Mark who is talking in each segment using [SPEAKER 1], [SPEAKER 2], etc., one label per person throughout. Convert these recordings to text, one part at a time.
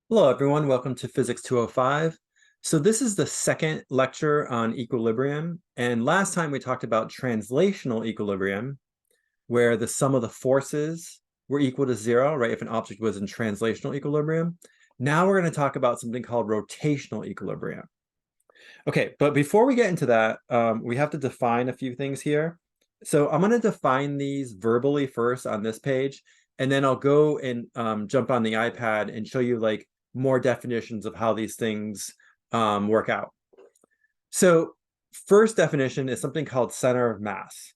[SPEAKER 1] Hello, everyone. Welcome to Physics 205. So this is the second lecture on equilibrium. And last time we talked about translational equilibrium, where the sum of the forces were equal to zero, right? If an object was in translational equilibrium. Now we're going to talk about something called rotational equilibrium. Okay, but before we get into that, we have to define a few things here. So I'm going to define these verbally first on this page, and then I'll go and jump on the iPad and show you like more definitions of how these things work out. So first definition is something called center of mass.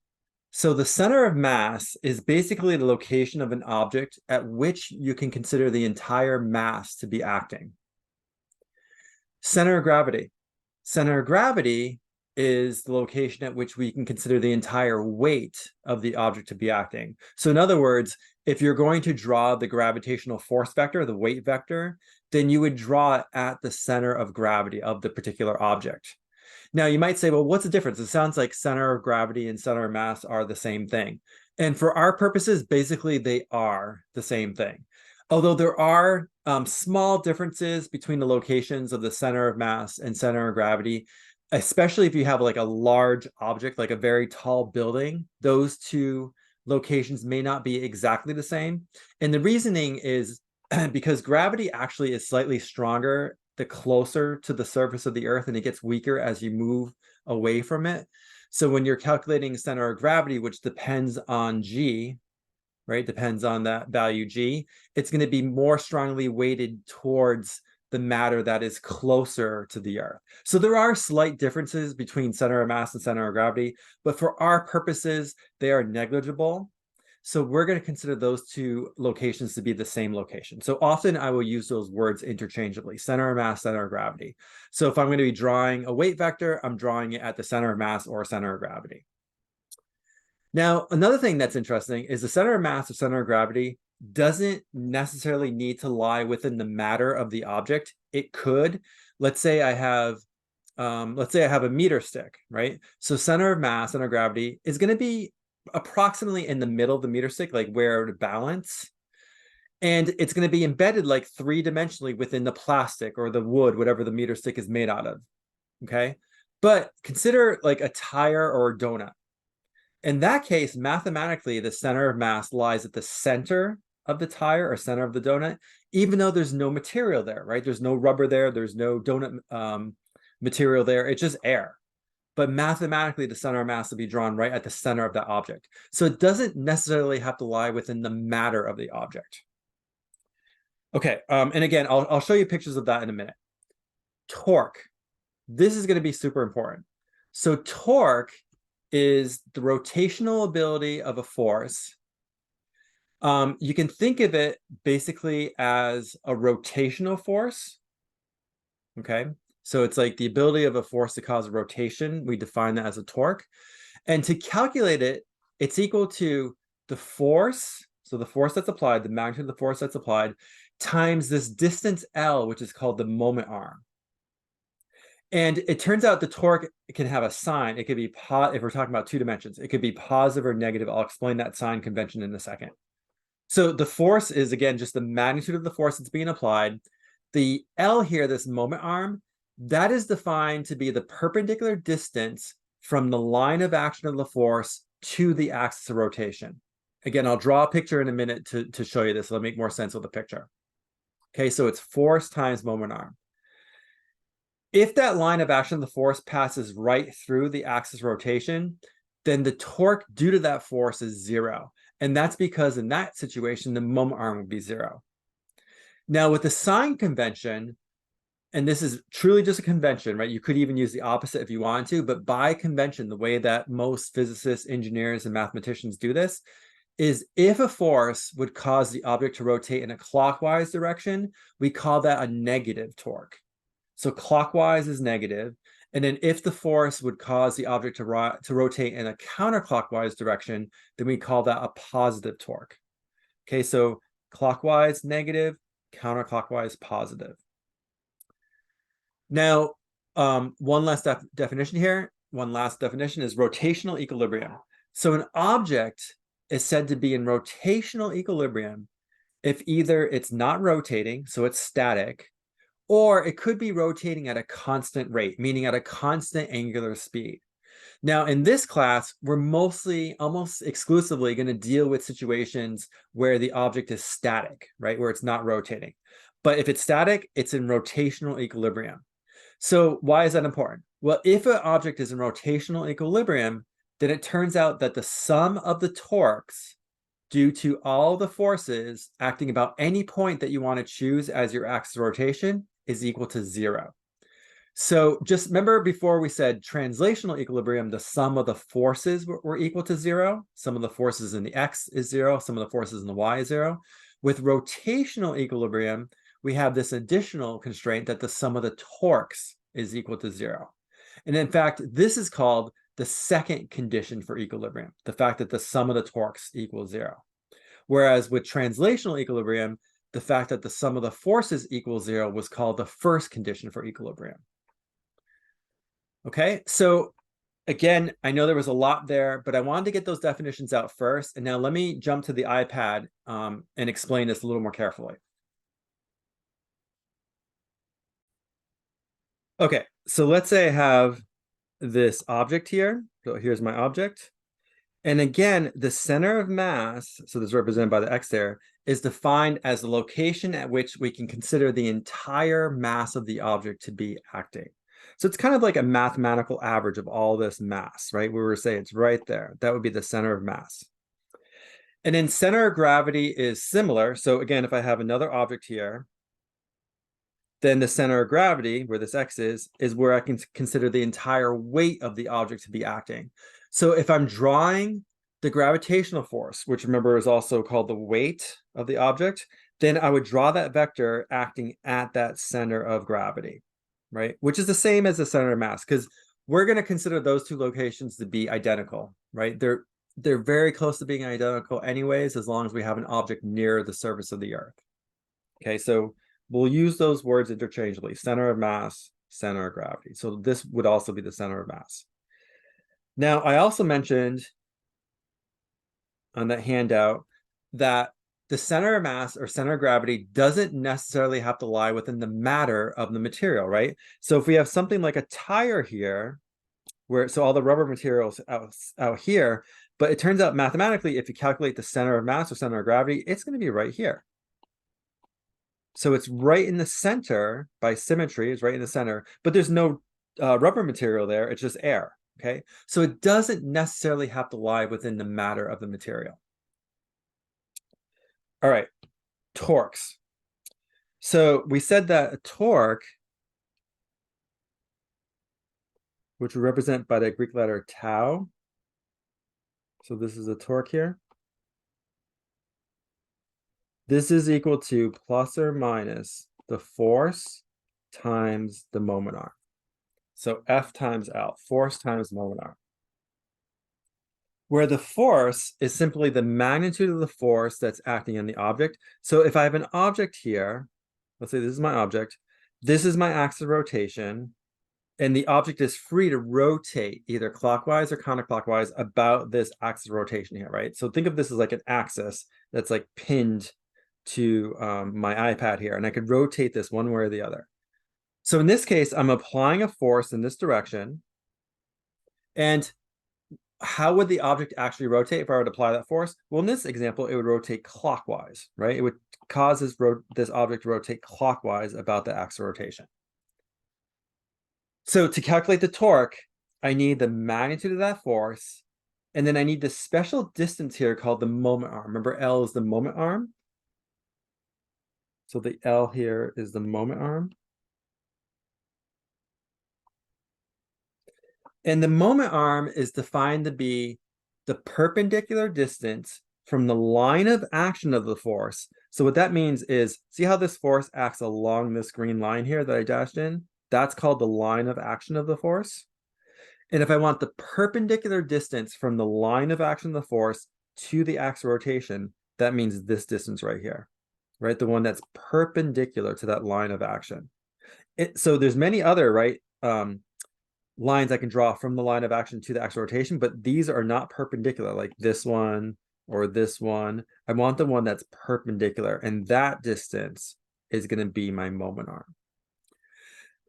[SPEAKER 1] So the center of mass is basically the location of an object at which you can consider the entire mass to be acting. Center of gravity. Center of gravity is the location at which we can consider the entire weight of the object to be acting. So in other words, if you're going to draw the gravitational force vector, the weight vector, then you would draw it at the center of gravity of the particular object. Now, you might say, well, what's the difference? It sounds like center of gravity and center of mass are the same thing. And for our purposes, basically, they are the same thing. Although there are small differences between the locations of the center of mass and center of gravity, especially if you have like a large object, like a very tall building, those two locations may not be exactly the same. And the reasoning is because gravity actually is slightly stronger the closer to the surface of the Earth, and it gets weaker as you move away from it. So when you're calculating center of gravity, which depends on G, right, depends on that value G, it's going to be more strongly weighted towards the matter that is closer to the Earth. So there are slight differences between center of mass and center of gravity, but for our purposes, they are negligible. So we're going to consider those two locations to be the same location. So often I will use those words interchangeably, center of mass, center of gravity. So if I'm going to be drawing a weight vector, I'm drawing it at the center of mass or center of gravity. Now, another thing that's interesting is the center of mass or center of gravity doesn't necessarily need to lie within the matter of the object. It could. Let's say I have a meter stick, right? So center of mass, center of gravity is going to be approximately in the middle of the meter stick, like where to balance. And it's going to be embedded like three-dimensionally within the plastic or the wood, whatever the meter stick is made out of. Okay. But consider like a tire or a donut. In that case, mathematically, the center of mass lies at the center of the tire or center of the donut, even though there's no material there, right? There's no rubber there. There's no donut material there. It's just air. But mathematically, the center of mass will be drawn right at the center of that object. So it doesn't necessarily have to lie within the matter of the object. Okay, and again, I'll show you pictures of that in a minute. Torque. This is going to be super important. So torque is the rotational ability of a force. You can think of it basically as a rotational force. Okay, so it's like the ability of a force to cause a rotation. We define that as a torque. And to calculate it, it's equal to the force, so the force that's applied, the magnitude of the force that's applied, times this distance L, which is called the moment arm. And it turns out the torque can have a sign. It could be, if we're talking about two dimensions, it could be positive or negative. I'll explain that sign convention in a second. So the force is, again, just the magnitude of the force that's being applied. The L here, this moment arm, that is defined to be the perpendicular distance from the line of action of the force to the axis of rotation. Again, I'll draw a picture in a minute to show you this. It'll make more sense with the picture. Okay, so it's force times moment arm. If that line of action of the force passes right through the axis rotation, then the torque due to that force is zero. And that's because in that situation, the moment arm would be zero. Now with the sign convention, and this is truly just a convention, right? You could even use the opposite if you wanted to, but by convention, the way that most physicists, engineers, and mathematicians do this is if a force would cause the object to rotate in a clockwise direction, we call that a negative torque. So clockwise is negative. And then if the force would cause the object to rotate in a counterclockwise direction, then we call that a positive torque. Okay, so clockwise, negative, counterclockwise, positive. Now, one last definition here. One last definition is rotational equilibrium. So an object is said to be in rotational equilibrium if either it's not rotating, so it's static, or it could be rotating at a constant rate, meaning at a constant angular speed. Now, in this class, we're mostly, almost exclusively going to deal with situations where the object is static, right? Where it's not rotating. But if it's static, it's in rotational equilibrium. So why is that important? Well, if an object is in rotational equilibrium, then it turns out that the sum of the torques due to all the forces acting about any point that you want to choose as your axis of rotation is equal to 0. So just remember before we said translational equilibrium, the sum of the forces were equal to 0. Some of the forces in the x is 0. Some of the forces in the y is 0. With rotational equilibrium, we have this additional constraint that the sum of the torques is equal to 0. And in fact, this is called the second condition for equilibrium, the fact that the sum of the torques equals 0. Whereas with translational equilibrium, the fact that the sum of the forces equals 0 was called the first condition for equilibrium. Okay, so again, I know there was a lot there, but I wanted to get those definitions out first. And now let me jump to the iPad and explain this a little more carefully. Okay, so let's say I have this object here. So here's my object. And again, the center of mass, so this is represented by the X there, is defined as the location at which we can consider the entire mass of the object to be acting. So it's kind of like a mathematical average of all this mass, right? We were saying it's right there. That would be the center of mass. And then center of gravity is similar. So again, if I have another object here, then the center of gravity, where this X is where I can consider the entire weight of the object to be acting. So if I'm drawing the gravitational force, which remember is also called the weight of the object, then I would draw that vector acting at that center of gravity, right? Which is the same as the center of mass, because we're going to consider those two locations to be identical, right? They're very close to being identical anyways, as long as we have an object near the surface of the Earth. Okay, so we'll use those words interchangeably: center of mass, center of gravity. So this would also be the center of mass. Now, I also mentioned on that handout that the center of mass or center of gravity doesn't necessarily have to lie within the matter of the material, right? So if we have something like a tire here, where so all the rubber materials out here, but it turns out mathematically, if you calculate the center of mass or center of gravity, it's going to be right here. So it's right in the center by symmetry, it's right in the center, but there's no rubber material there, it's just air, okay? So it doesn't necessarily have to lie within the matter of the material. All right, torques. So we said that a torque, which we represent by the Greek letter tau, so this is a torque here. This is equal to plus or minus the force times the moment arm. So F times L, force times moment arm. Where the force is simply the magnitude of the force that's acting on the object. So if I have an object here, let's say this is my object, this is my axis of rotation, and the object is free to rotate either clockwise or counterclockwise about this axis of rotation here, right? So think of this as like an axis that's like pinned to my iPad here, and I could rotate this one way or the other. So in this case, I'm applying a force in this direction. And how would the object actually rotate if I were to apply that force? Well, in this example, it would rotate clockwise, right? It would cause this object to rotate clockwise about the axis of rotation. So to calculate the torque, I need the magnitude of that force, and then I need this special distance here called the moment arm. Remember, L is the moment arm. So the L here is the moment arm. And the moment arm is defined to be the perpendicular distance from the line of action of the force. So what that means is, see how this force acts along this green line here that I dashed in? That's called the line of action of the force. And if I want the perpendicular distance from the line of action of the force to the axis of rotation, that means this distance right here, right? The one that's perpendicular to that line of action. So there's many other, right, lines I can draw from the line of action to the axis of rotation, but these are not perpendicular, like this one or this one. I want the one that's perpendicular, and that distance is going to be my moment arm.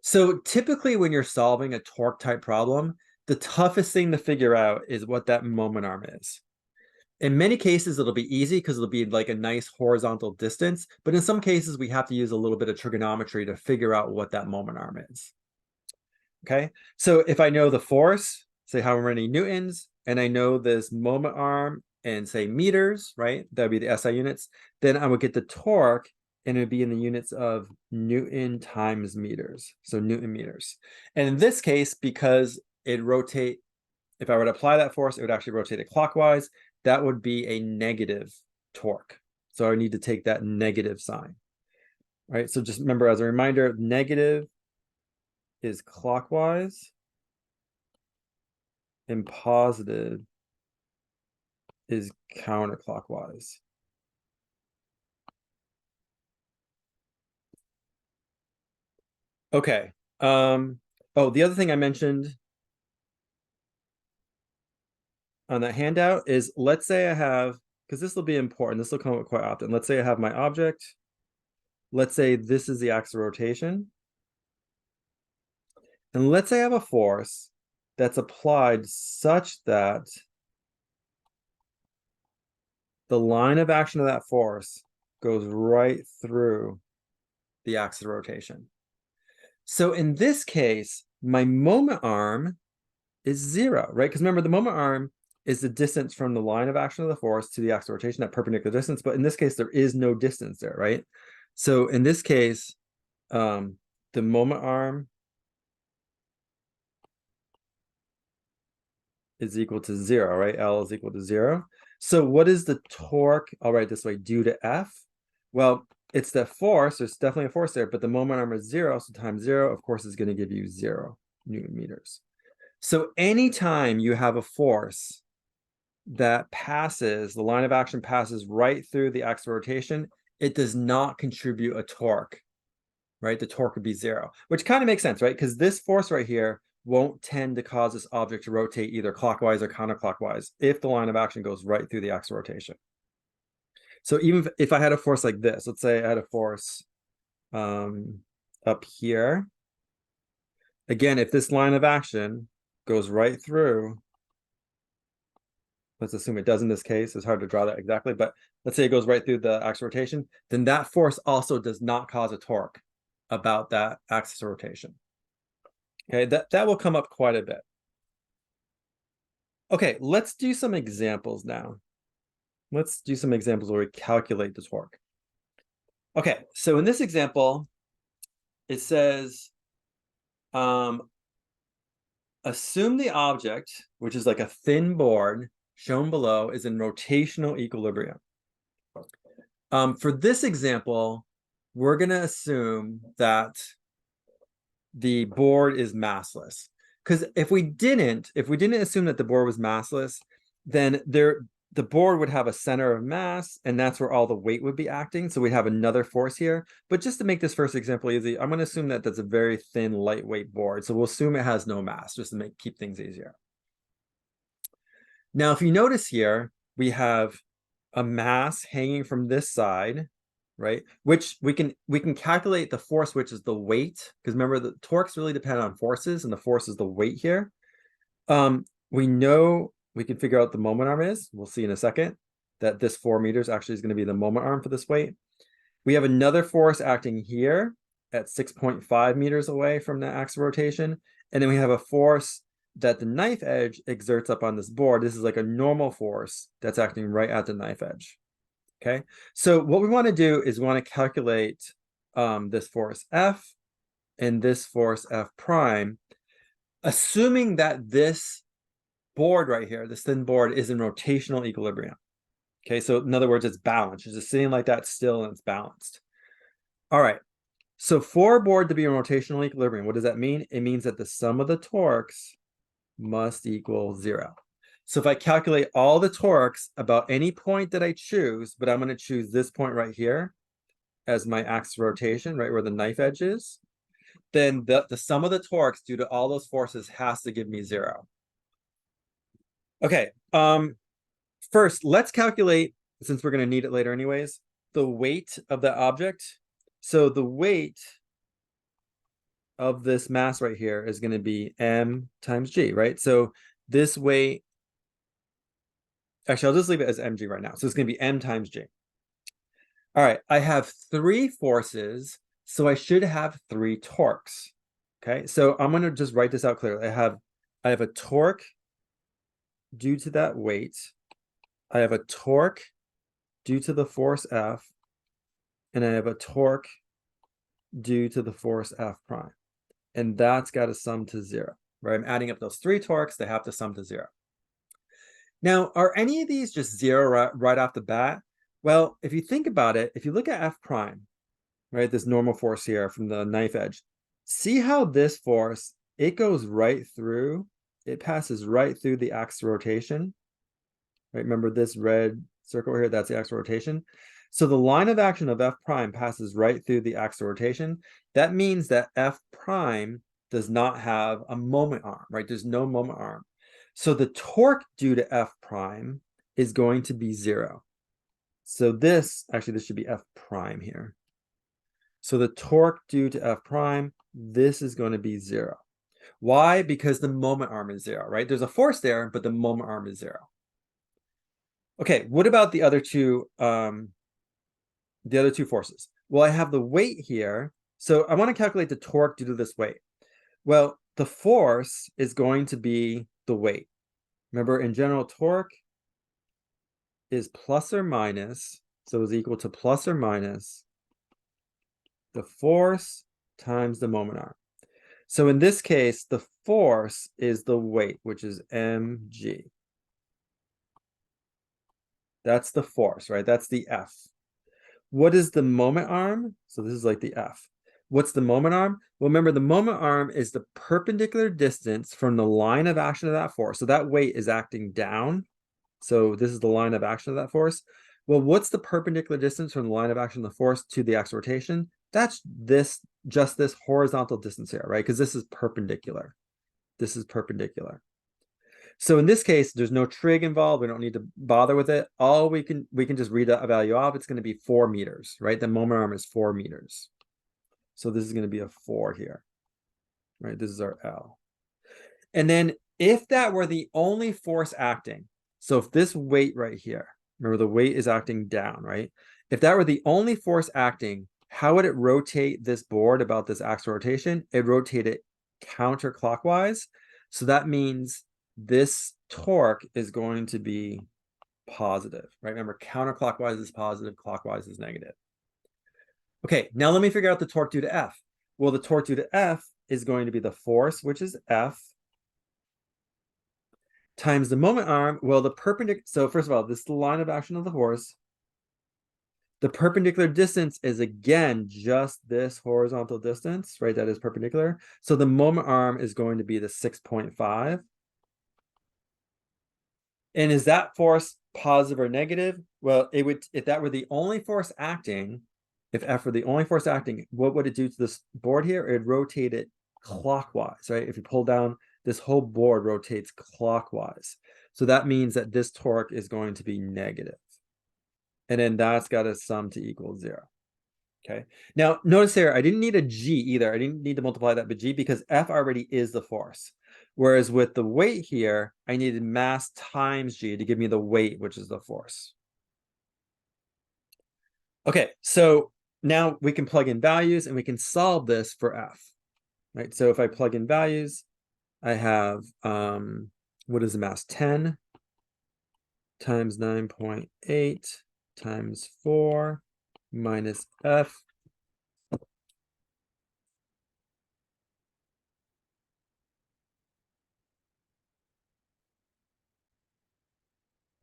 [SPEAKER 1] So typically when you're solving a torque type problem, the toughest thing to figure out is what that moment arm is. In many cases, it'll be easy because it'll be like a nice horizontal distance. But in some cases, we have to use a little bit of trigonometry to figure out what that moment arm is. Okay, so if I know the force, say how many newtons, and I know this moment arm and say meters, right? That would be the SI units. Then I would get the torque, and it would be in the units of Newton times meters. So Newton meters. And in this case, because it rotate, if I were to apply that force, it would actually rotate it clockwise. That would be a negative torque. So I need to take that negative sign, right? So just remember, as a reminder, negative is clockwise and positive is counterclockwise. Okay. Oh, the other thing I mentioned on that handout is, let's say I have, because this will be important, this will come up quite often. Let's say I have my object. Let's say this is the axis of rotation. And let's say I have a force that's applied such that the line of action of that force goes right through the axis of rotation. So in this case, my moment arm is 0, right? Because remember, the moment arm is the distance from the line of action of the force to the axis of rotation, that perpendicular distance. But in this case, there is no distance there, right? So in this case, the moment arm is equal to 0, right? L is equal to 0. So what is the torque? I'll write it this way, due to F. Well, it's the force. There's definitely a force there, but the moment arm is 0. So times 0, of course, is going to give you 0 Newton meters. So anytime you have a force that passes, the line of action passes right through the axis of rotation, it does not contribute a torque, right? The torque would be 0, which kind of makes sense, right? Because this force right here won't tend to cause this object to rotate either clockwise or counterclockwise if the line of action goes right through the axis of rotation. So even if I had a force like this, let's say I had a force up here. Again, if this line of action goes right through, let's assume it does in this case, it's hard to draw that exactly, but let's say it goes right through the axis of rotation, then that force also does not cause a torque about that axis of rotation. Okay, that will come up quite a bit. Okay, let's do some examples now. Let's do some examples where we calculate the torque. Okay, so in this example, it says, assume the object, which is like a thin board shown below, is in rotational equilibrium. For this example, we're going to assume that the board is massless. Because if we didn't assume that the board was massless, then the board would have a center of mass, and that's where all the weight would be acting. So we'd have another force here. But just to make this first example easy, I'm going to assume that that's a very thin, lightweight board. So we'll assume it has no mass, just to keep things easier. Now, if you notice here, we have a mass hanging from this side, right? Which we can calculate the force, which is the weight, because remember, the torques really depend on forces, and the force is the weight here. We know we can figure out the moment arm is. We'll see in a second that this 4 meters actually is going to be the moment arm for this weight. We have another force acting here at 6.5 meters away from the axis of rotation, and then we have a force that the knife edge exerts up on this board. This is like a normal force that's acting right at the knife edge. Okay, so what we want to do is we want to calculate this force F and this force F prime, assuming that this board right here, this thin board, is in rotational equilibrium. Okay, so in other words, it's balanced. It's just sitting like that still, and it's balanced. All right, so for a board to be in rotational equilibrium, what does that mean? It means that the sum of the torques must equal 0. So if I calculate all the torques about any point that I choose, but I'm going to choose this point right here as my axis of rotation, right where the knife edge is, then the sum of the torques due to all those forces has to give me 0. Okay, First, let's calculate, since we're going to need it later anyways, the weight of the object. So the weight of this mass right here is going to be m times g, right? So this weight, actually, I'll just leave it as mg right now. So it's going to be m times g. All right, I have 3 forces, so I should have 3 torques. Okay, so I'm going to just write this out clearly. I have a torque due to that weight. I have a torque due to the force F, and I have a torque due to the force F prime. And that's got to sum to 0, right? I'm adding up those 3 torques, they have to sum to 0. Now, are any of these just 0 right off the bat? Well, if you think about it, if you look at F prime, right, this normal force here from the knife edge, see how this force, it goes right through, it passes right through the axis of rotation, right? Remember this red circle here, that's the axis of rotation. So the line of action of F prime passes right through the axis of rotation. That means that F prime does not have a moment arm, right? There's no moment arm. So the torque due to F prime is going to be 0. So this should be F prime here. So the torque due to F prime, this is going to be 0. Why? Because the moment arm is 0, right? There's a force there, but the moment arm is 0. Okay, what about the other two forces? Well, I have the weight here. So I want to calculate the torque due to this weight. Well, the force is going to be the weight. Remember, in general, torque is plus or minus, so is equal to plus or minus the force times the moment arm. So in this case, the force is the weight, which is mg. That's the force, right? That's the F. What is the moment arm? So this is like the F. What's the moment arm? Well, remember, the moment arm is the perpendicular distance from the line of action of that force. So that weight is acting down. So this is the line of action of that force. Well, what's the perpendicular distance from the line of action of the force to the axis of rotation? That's just this horizontal distance here, right? Because this is perpendicular. This is perpendicular. So in this case, there's no trig involved. We don't need to bother with it. All we can just read a value of. It's going to be 4 meters, right? The moment arm is 4 meters. So this is going to be a 4 here, right? This is our L. And then if that were the only force acting, so if this weight right here, remember the weight is acting down, right? If that were the only force acting, how would it rotate this board about this axis rotation? It rotated counterclockwise. So that means this torque is going to be positive, right? Remember, counterclockwise is positive, clockwise is negative. Okay, now let me figure out the torque due to F. Well, the torque due to F is going to be the force, which is F, times the moment arm. Well, the perpendicular, so first of all, this is the line of action of the force. The perpendicular distance is, again, just this horizontal distance, right? That is perpendicular. So the moment arm is going to be the 6.5. And is that force positive or negative? Well, it would, if that were the only force acting, if F were the only force acting, what would it do to this board here? It would rotate it clockwise, right? If you pull down, this whole board rotates clockwise. So that means that this torque is going to be negative. And then that's got to sum to equal 0. Okay. Now, notice here, I didn't need a G either. I didn't need to multiply that by G because F already is the force. Whereas with the weight here, I needed mass times G to give me the weight, which is the force. Okay, so now we can plug in values and we can solve this for F, right? So if I plug in values, I have, what is the mass? 10 times 9.8 times 4 minus F.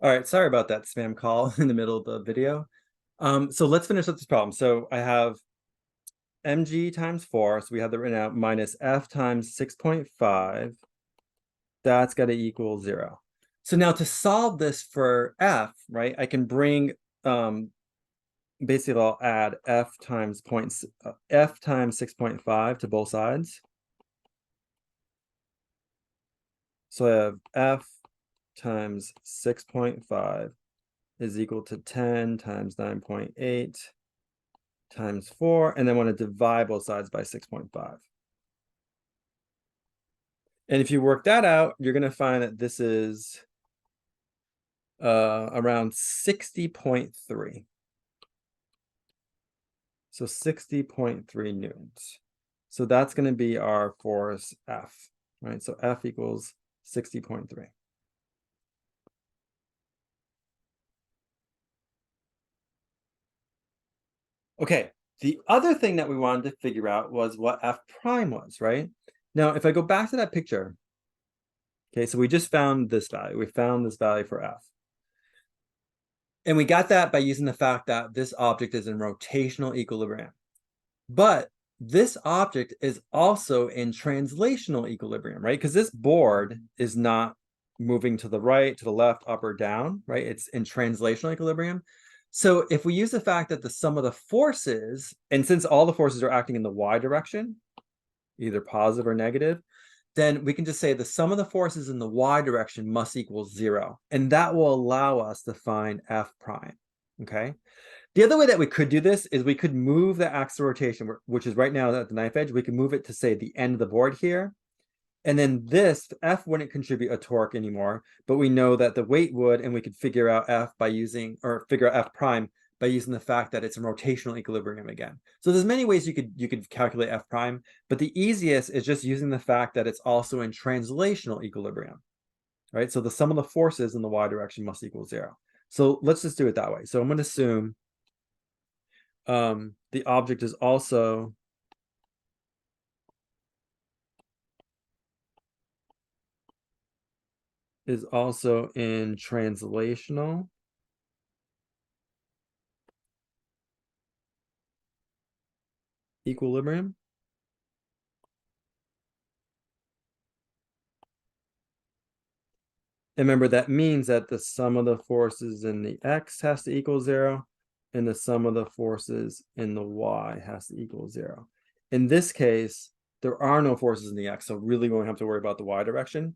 [SPEAKER 1] All right, sorry about that spam call in the middle of the video. So let's finish up this problem. So I have mg times 4, so we have that written out, minus F times 6.5. That's got to equal 0. So now to solve this for F, right, I can bring, basically I'll add F times 6.5 to both sides. So I have F times 6.5 is equal to 10 times 9.8 times 4, and then want to divide both sides by 6.5. And if you work that out, you're going to find that this is around 60.3. So 60.3 newtons. So that's going to be our force F, right? So F equals 60.3. Okay, the other thing that we wanted to figure out was what F prime was, right? Now, if I go back to that picture, okay, so we just found this value. We found this value for F. And we got that by using the fact that this object is in rotational equilibrium. But this object is also in translational equilibrium, right? Because this board is not moving to the right, to the left, up or down, right? It's in translational equilibrium. So if we use the fact that the sum of the forces, and since all the forces are acting in the y direction, either positive or negative, then we can just say the sum of the forces in the y direction must equal 0. And that will allow us to find F prime, okay? The other way that we could do this is we could move the axis of rotation, which is right now at the knife edge. We can move it to, say, the end of the board here. And then this, F wouldn't contribute a torque anymore, but we know that the weight would, and we could figure out F by using, or figure out F prime by using the fact that it's in rotational equilibrium again. So there's many ways you could calculate F prime, but the easiest is just using the fact that it's also in translational equilibrium, right? So the sum of the forces in the y direction must equal 0. So let's just do it that way. So I'm going to assume the object is also in translational equilibrium. And remember, that means that the sum of the forces in the x has to equal 0, and the sum of the forces in the y has to equal 0. In this case, there are no forces in the x, so really we won't have to worry about the y direction.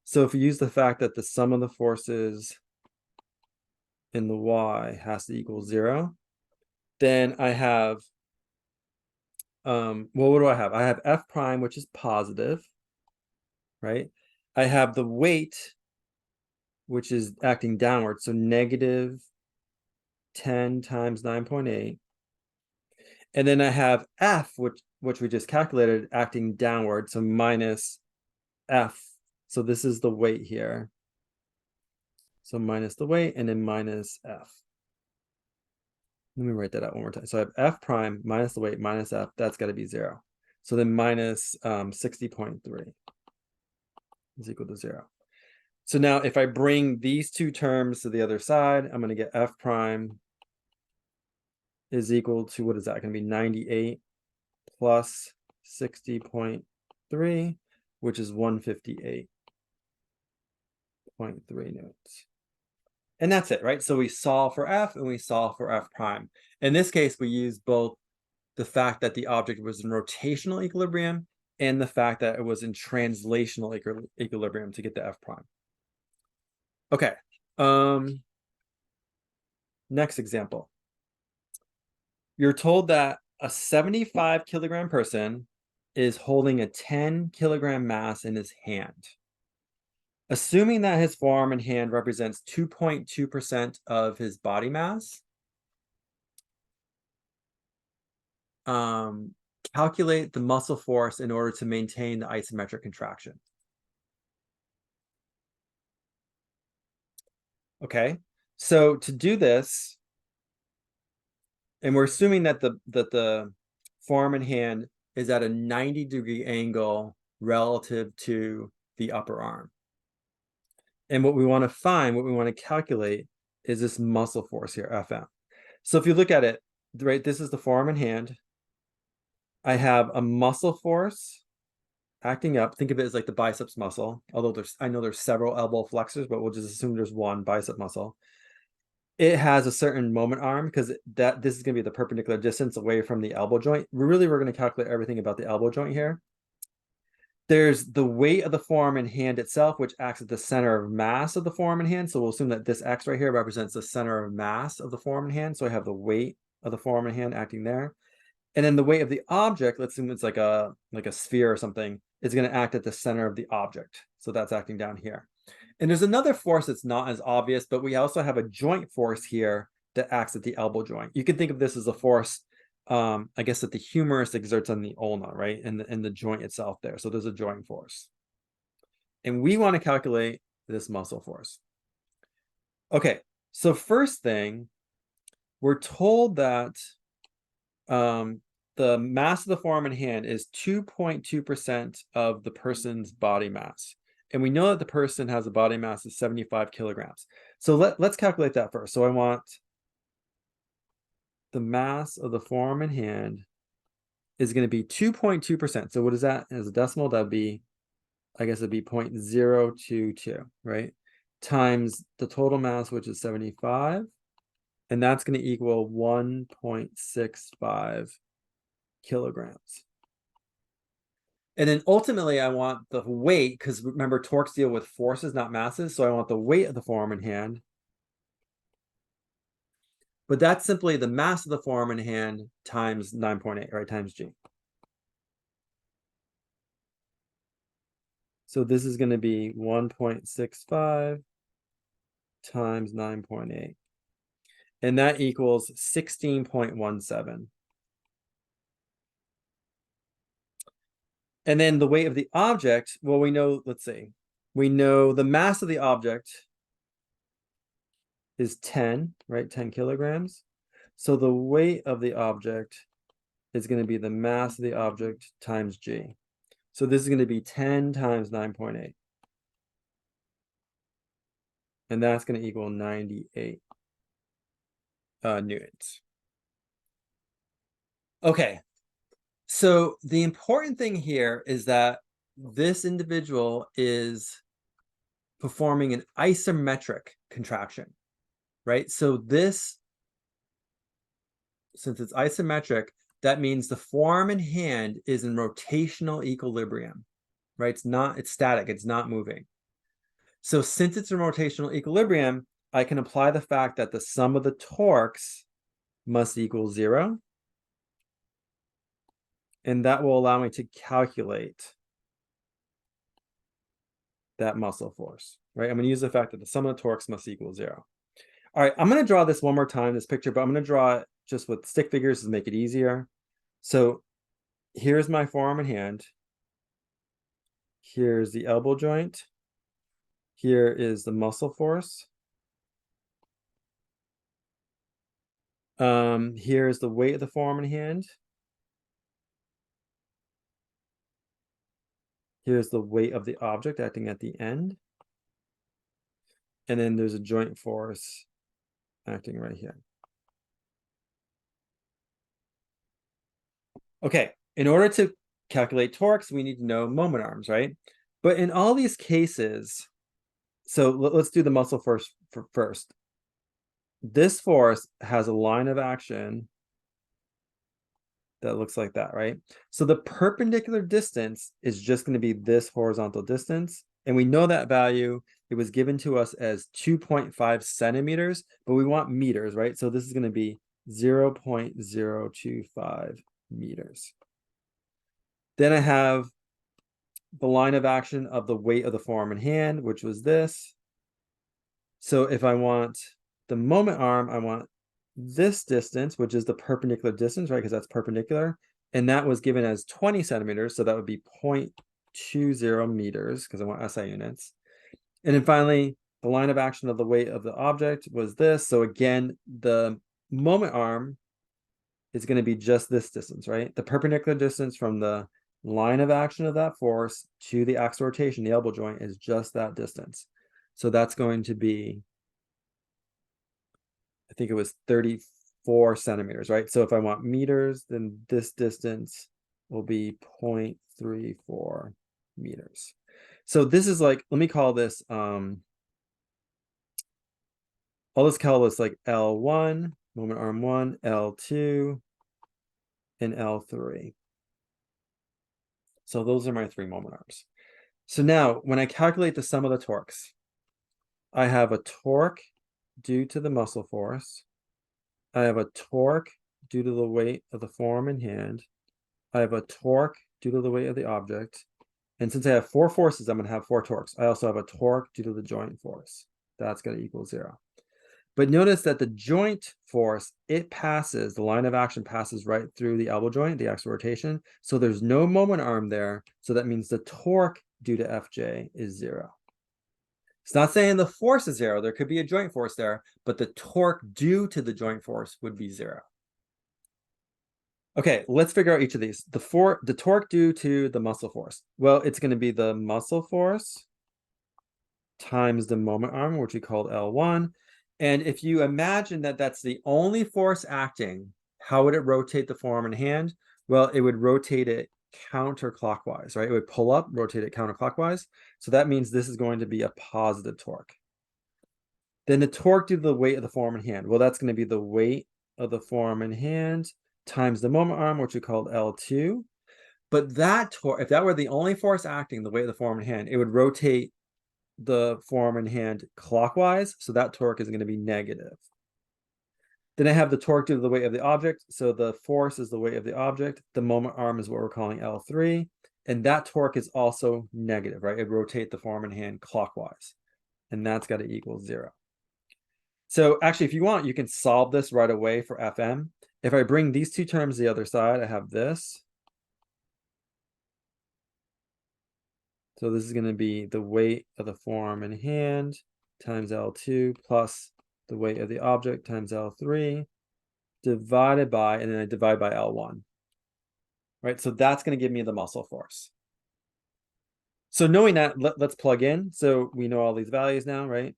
[SPEAKER 1] So if you use the fact that the sum of the forces in the y has to equal 0, then I have, well, what do I have? I have F prime, which is positive, right? I have the weight, which is acting downward, so negative 10 times 9.8. And then I have F, which we just calculated, acting downward, so minus F. So this is the weight here. So minus the weight, and then minus F. Let me write that out one more time. So I have F prime minus the weight minus F. That's got to be 0. So then minus 60.3 is equal to 0. So now if I bring these two terms to the other side, I'm going to get F prime is equal to, what is that going to be, 98 plus 60.3, which is 158.3 newtons. And that's it, right? So we solve for F and we solve for F prime. In this case, we use both the fact that the object was in rotational equilibrium and the fact that it was in translational equilibrium to get the F prime. Okay. Next example. You're told that a 75 kilogram person is holding a 10 kilogram mass in his hand. Assuming that his forearm and hand represents 2.2% of his body mass, calculate the muscle force in order to maintain the isometric contraction. Okay, so to do this, and we're assuming that the forearm and hand is at a 90-degree angle relative to the upper arm. And what we want to find, what we want to calculate is this muscle force here, FM. So if you look at it, right, this is the forearm and hand. I have a muscle force acting up. Think of it as like the biceps muscle, although I know there's several elbow flexors, but we'll just assume there's one bicep muscle. It has a certain moment arm because this is going to be the perpendicular distance away from the elbow joint. We're going to calculate everything about the elbow joint here. There's the weight of the forearm hand itself, which acts at the center of mass of the forearm hand. So we'll assume that this X right here represents the center of mass of the forearm hand. So I have the weight of the forearm hand acting there. And then the weight of the object, let's assume it's like a sphere or something, is going to act at the center of the object. So that's acting down here. And there's another force that's not as obvious, but we also have a joint force here that acts at the elbow joint. You can think of this as a force, I guess, that the humerus exerts on the ulna, right? And the joint itself there. So there's a joint force. And we want to calculate this muscle force. Okay, so first thing, we're told that the mass of the forearm and hand is 2.2% of the person's body mass. And we know that the person has a body mass of 75 kilograms. So let's calculate that first. So I want the mass of the forearm and hand is going to be 2.2%. So what is that as a decimal? That would be, I guess it'd be 0.022, right? Times the total mass, which is 75. And that's going to equal 1.65 kilograms. And then ultimately, I want the weight, because remember, torques deal with forces, not masses. So I want the weight of the forearm and hand. But that's simply the mass of the forearm and hand times 9.8, right? Times G. So this is going to be 1.65 times 9.8. And that equals 16.17. And then the weight of the object, well, we know, let's see. We know the mass of the object is 10, right? 10 kilograms. So the weight of the object is going to be the mass of the object times G. So this is going to be 10 times 9.8. And that's going to equal 98 newtons. Okay. So the important thing here is that this individual is performing an isometric contraction, right? So this, since it's isometric, that means the forearm and hand is in rotational equilibrium, right? It's static, it's not moving. So since it's in rotational equilibrium, I can apply the fact that the sum of the torques must equal 0. And that will allow me to calculate that muscle force, right? I'm going to use the fact that the sum of the torques must equal 0. All right, I'm going to draw this one more time, this picture, but I'm going to draw it just with stick figures to make it easier. So here's my forearm and hand. Here's the elbow joint. Here is the muscle force. Here's the weight of the forearm and hand. Here's the weight of the object acting at the end. And then there's a joint force acting right here. Okay, in order to calculate torques, we need to know moment arms, right? But in all these cases, so let's do the muscle force first. This force has a line of action that looks like that, right? So the perpendicular distance is just going to be this horizontal distance. And we know that value, it was given to us as 2.5 centimeters, but we want meters, right? So this is going to be 0.025 meters. Then I have the line of action of the weight of the forearm and hand, which was this. So if I want the moment arm, I want this distance, which is the perpendicular distance, right? Because that's perpendicular. And that was given as 20 centimeters. So that would be 0.20 meters because I want SI units. And then finally, the line of action of the weight of the object was this. So again, the moment arm is going to be just this distance, right? The perpendicular distance from the line of action of that force to the axis of rotation, the elbow joint, is just that distance. So that's going to be, I think it was 34 centimeters, right? So if I want meters, then this distance will be 0.34 meters. So this is like, let me call this, I'll just call this like L1, moment arm 1, L2, and L3. So those are my 3 moment arms. So now when I calculate the sum of the torques, I have a torque due to the muscle force. I have a torque due to the weight of the forearm and hand. I have a torque due to the weight of the object. And since I have 4 forces, I'm going to have 4 torques. I also have a torque due to the joint force. That's going to equal 0. But notice that the joint force, the line of action passes right through the elbow joint, the axis of rotation. So there's no moment arm there. So that means the torque due to Fj is 0. It's not saying the force is 0. There could be a joint force there, but the torque due to the joint force would be 0. Okay, let's figure out each of these. The torque due to the muscle force. Well, it's going to be the muscle force times the moment arm, which we called L1. And if you imagine that that's the only force acting, how would it rotate the forearm and hand? Well, it would rotate it counterclockwise, right? It would pull up, rotate it counterclockwise. So that means this is going to be a positive torque. Then the torque due to the weight of the forearm and hand. Well, that's going to be the weight of the forearm and hand times the moment arm, which we called L2. But that torque, if that were the only force acting, the weight of the forearm and hand, it would rotate the forearm and hand clockwise. So that torque is going to be negative. Then I have the torque due to the weight of the object. So the force is the weight of the object. The moment arm is what we're calling L3. And that torque is also negative, right? It rotate the forearm and hand clockwise. And that's got to equal 0. So actually, if you want, you can solve this right away for Fm. If I bring these two terms to the other side, I have this. So this is going to be the weight of the forearm and hand times L2 plus the weight of the object times L3 divided by, and then I divide by L1. Right, so that's going to give me the muscle force. So knowing that, let's plug in. So we know all these values now, right?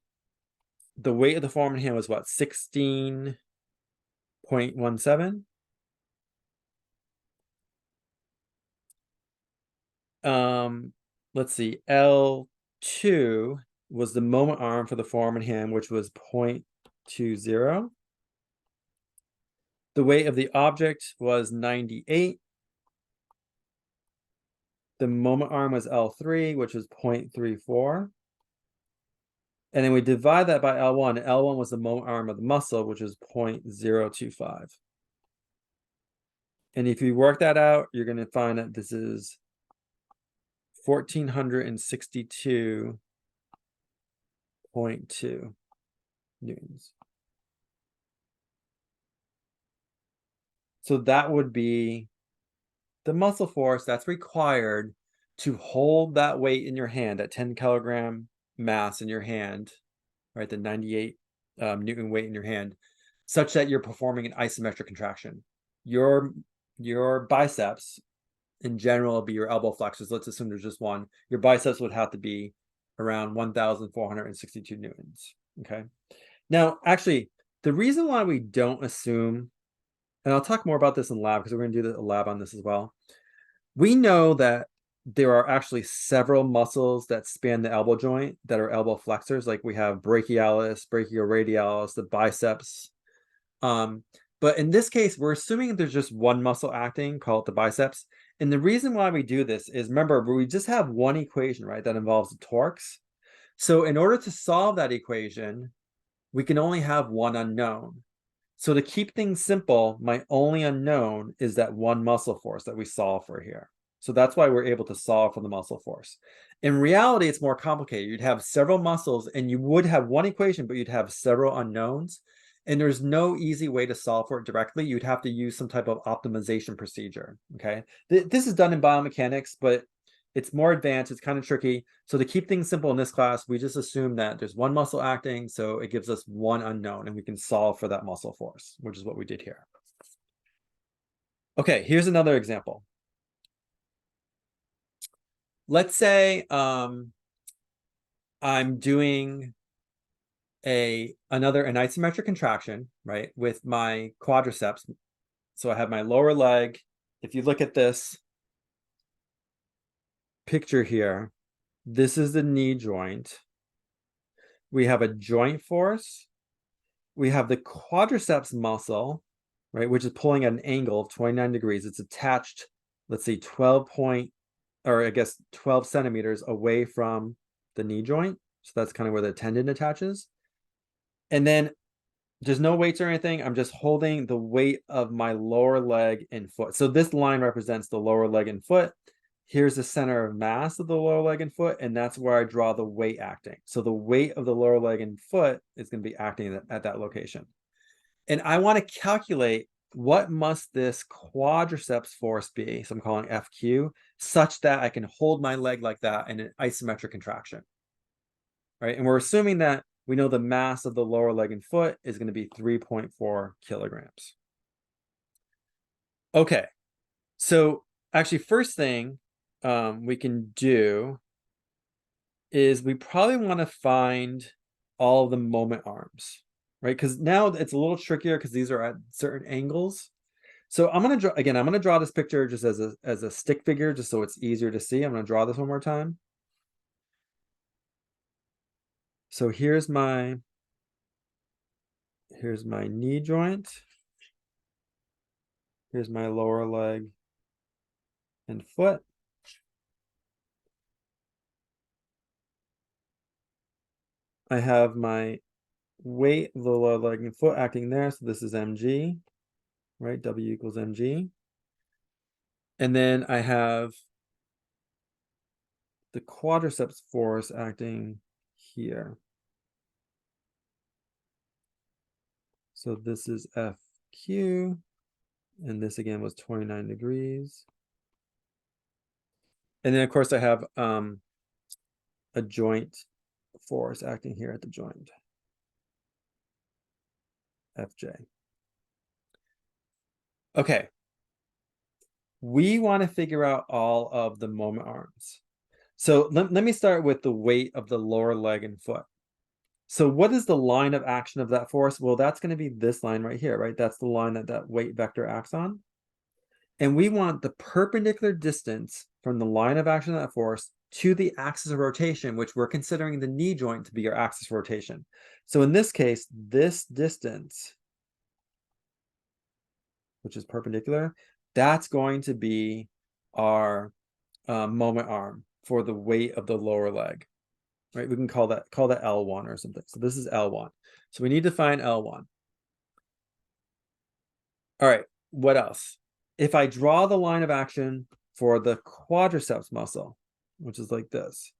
[SPEAKER 1] The weight of the forearm and hand was what, 16.17? Let's see, L2 was the moment arm for the forearm and hand, which was 0.20. The weight of the object was 98. The moment arm was L3, which was 0.34. And then we divide that by L1. L1 was the moment arm of the muscle, which is 0.025. And if you work that out, you're going to find that this is 1,462.2 newtons. So that would be the muscle force that's required to hold that weight in your hand, that 10 kilogram mass in your hand, right? The 98 Newton weight in your hand, such that you're performing an isometric contraction. Your biceps, in general, will be your elbow flexors. Let's assume there's just one. Your biceps would have to be around 1,462 newtons. Okay. Now, actually, the reason why we don't assume, and I'll talk more about this in lab because we're going to do a lab on this as well. We know that there are actually several muscles that span the elbow joint that are elbow flexors. Like we have brachialis, brachioradialis, the biceps. But in this case, we're assuming there's just one muscle acting, call it the biceps. And the reason why we do this is, remember, we just have one equation, right, that involves the torques. So in order to solve that equation, we can only have one unknown. So to keep things simple, my only unknown is that one muscle force that we solve for here. So that's why we're able to solve for the muscle force. In reality, it's more complicated. You'd have several muscles and you would have one equation, but you'd have several unknowns. And there's no easy way to solve for it directly. You'd have to use some type of optimization procedure, okay? This is done in biomechanics, but it's more advanced. It's kind of tricky. So to keep things simple in this class, we just assume that there's one muscle acting, so it gives us one unknown, and we can solve for that muscle force, which is what we did here. Okay, here's another example. Let's say I'm doing an isometric contraction, right, with my quadriceps. So I have my lower leg. If you look at this picture here, this is the knee joint. We have a joint force. We have the quadriceps muscle, right, which is pulling at an angle of 29 degrees. It's attached, let's see, 12 point or I guess 12 centimeters away from the knee joint. So that's kind of where the tendon attaches. And then there's no weights or anything. I'm just holding the weight of my lower leg and foot. So this line represents the lower leg and foot. Here's the center of mass of the lower leg and foot, and that's where I draw the weight acting. So the weight of the lower leg and foot is going to be acting at that location. And I want to calculate what must this quadriceps force be, so I'm calling FQ, such that I can hold my leg like that in an isometric contraction, right? And we're assuming that we know the mass of the lower leg and foot is going to be 3.4 kilograms. Okay, so actually first thing we can do is we probably want to find all of the moment arms, right? Because now it's a little trickier because these are at certain angles. So I'm going to draw this picture just as a stick figure, just so it's easier to see. I'm going to draw this one more time. So here's my knee joint. Here's my lower leg and foot. I have my weight of the lower leg and foot acting there. So this is mg, right? W equals mg. And then I have the quadriceps force acting here. So this is FQ, and this again was 29 degrees. And then of course I have a joint force acting here at the joint, FJ. Okay, we want to figure out all of the moment arms. So let me start with the weight of the lower leg and foot. So what is the line of action of that force? Well, that's going to be this line right here, right? That's the line that weight vector acts on. And we want the perpendicular distance from the line of action of that force to the axis of rotation, which we're considering the knee joint to be our axis of rotation. So in this case, this distance, which is perpendicular, that's going to be our moment arm for the weight of the lower leg, right? We can call that L1 or something. So this is L1. So we need to find L1. All right, what else? If I draw the line of action for the quadriceps muscle, which is like this,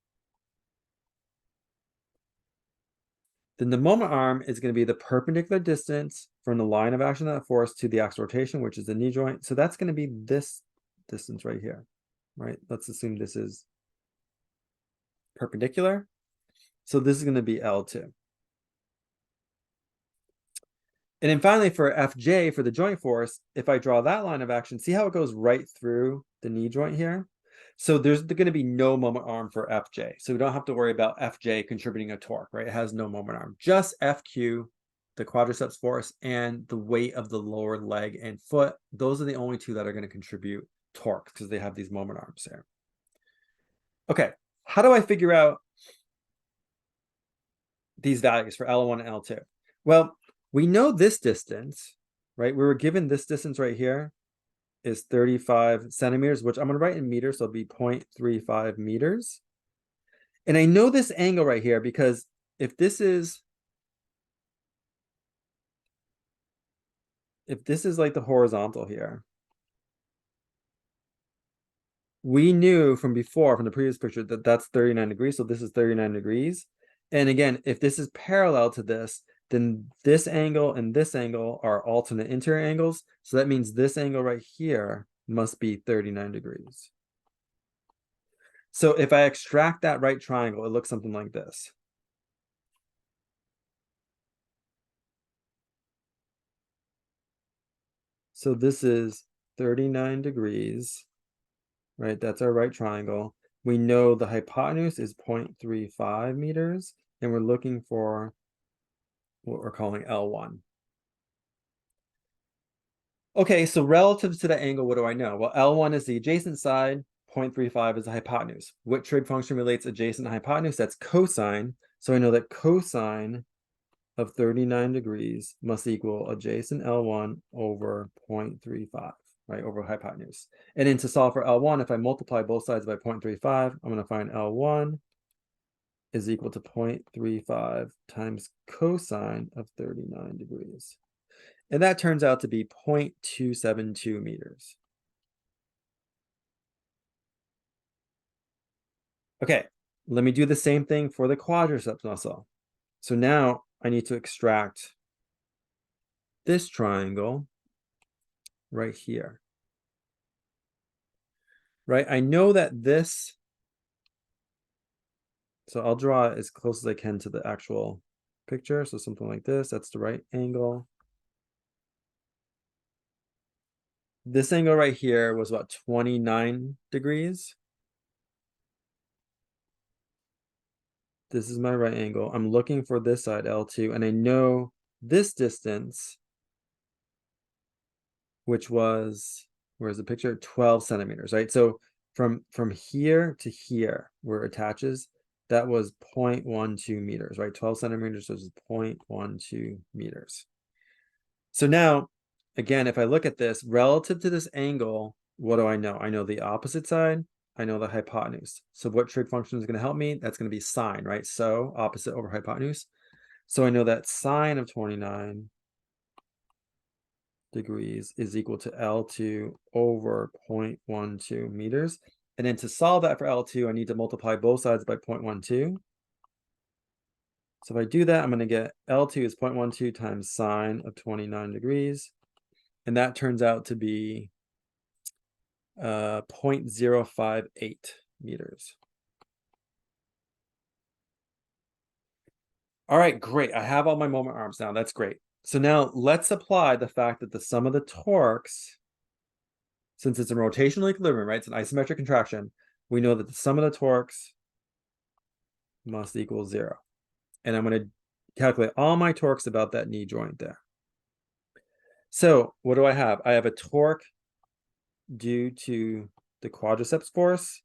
[SPEAKER 1] then the moment arm is going to be the perpendicular distance from the line of action of that force to the axis of rotation, which is the knee joint. So that's going to be this distance right here, right? Let's assume this is perpendicular. So this is going to be L2. And then finally for FJ, for the joint force, if I draw that line of action, see how it goes right through the knee joint here? So there's going to be no moment arm for FJ. So we don't have to worry about FJ contributing a torque, right? It has no moment arm. Just FQ, the quadriceps force, and the weight of the lower leg and foot. Those are the only two that are going to contribute torque because they have these moment arms there. Okay, how do I figure out these values for L1 and L2? Well, we know this distance, right? We were given this distance right here is 35 centimeters, which I'm going to write in meters, so it'll be 0.35 meters. And I know this angle right here because if this is like the horizontal here, we knew from before, from the previous picture, that that's 39 degrees. So this is 39 degrees. And again, if this is parallel to this, then this angle and this angle are alternate interior angles. So that means this angle right here must be 39 degrees. So if I extract that right triangle, it looks something like this. So this is 39 degrees, right? That's our right triangle. We know the hypotenuse is 0.35 meters, and we're looking for what we're calling L1. Okay, so relative to the angle, what do I know? Well, L1 is the adjacent side, 0.35 is the hypotenuse. What trig function relates adjacent to hypotenuse? That's cosine. So I know that cosine of 39 degrees must equal adjacent L1 over 0.35. right, over hypotenuse. And then to solve for L1, if I multiply both sides by 0.35, I'm going to find L1 is equal to 0.35 times cosine of 39 degrees. And that turns out to be 0.272 meters. Okay, let me do the same thing for the quadriceps muscle. So now I need to extract this triangle right here. Right, I know that this, so I'll draw it as close as I can to the actual picture. So something like this, that's the right angle. This angle right here was about 29 degrees. This is my right angle. I'm looking for this side, L2, and I know this distance, which was, where's the picture? 12 centimeters, right? So from here to here, where it attaches, that was 0.12 meters, right? 12 centimeters is 0.12 meters. So now, again, if I look at this, relative to this angle, what do I know? I know the opposite side. I know the hypotenuse. So what trig function is going to help me? That's going to be sine, right? So opposite over hypotenuse. So I know that sine of 29 degrees is equal to L2 over 0.12 meters. And then to solve that for L2, I need to multiply both sides by 0.12. So if I do that, I'm going to get L2 is 0.12 times sine of 29 degrees. And that turns out to be 0.058 meters. All right, great. I have all my moment arms now. That's great. So now let's apply the fact that the sum of the torques, since it's in rotational equilibrium, right? It's an isometric contraction. We know that the sum of the torques must equal 0. And I'm going to calculate all my torques about that knee joint there. So what do I have? I have a torque due to the quadriceps force.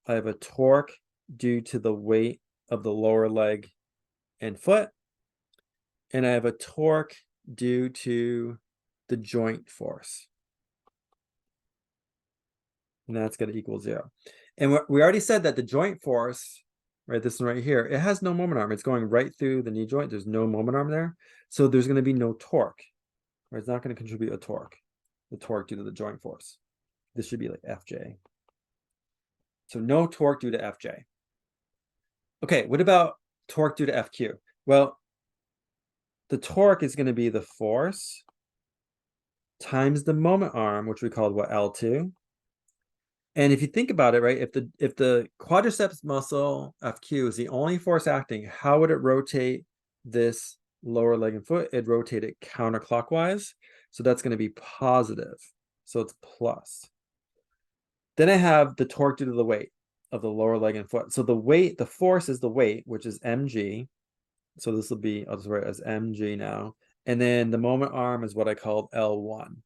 [SPEAKER 1] I have a torque due to the weight of the lower leg and foot. And I have a torque due to the joint force. And that's going to equal 0. And we already said that the joint force, right, this one right here, it has no moment arm. It's going right through the knee joint. There's no moment arm there. So there's going to be no torque. Right? It's not going to contribute a torque, the torque due to the joint force. This should be like Fj. So no torque due to Fj. Okay, what about torque due to Fq? Well, the torque is going to be the force times the moment arm, which we called what, L2. And if you think about it, right, if the quadriceps muscle FQ is the only force acting, how would it rotate this lower leg and foot? It'd rotate it counterclockwise. So that's going to be positive. So it's plus. Then I have the torque due to the weight of the lower leg and foot. So the weight, the force is the weight, which is mg. So this will be, I'll just write it as mg now. And then the moment arm is what I called L1.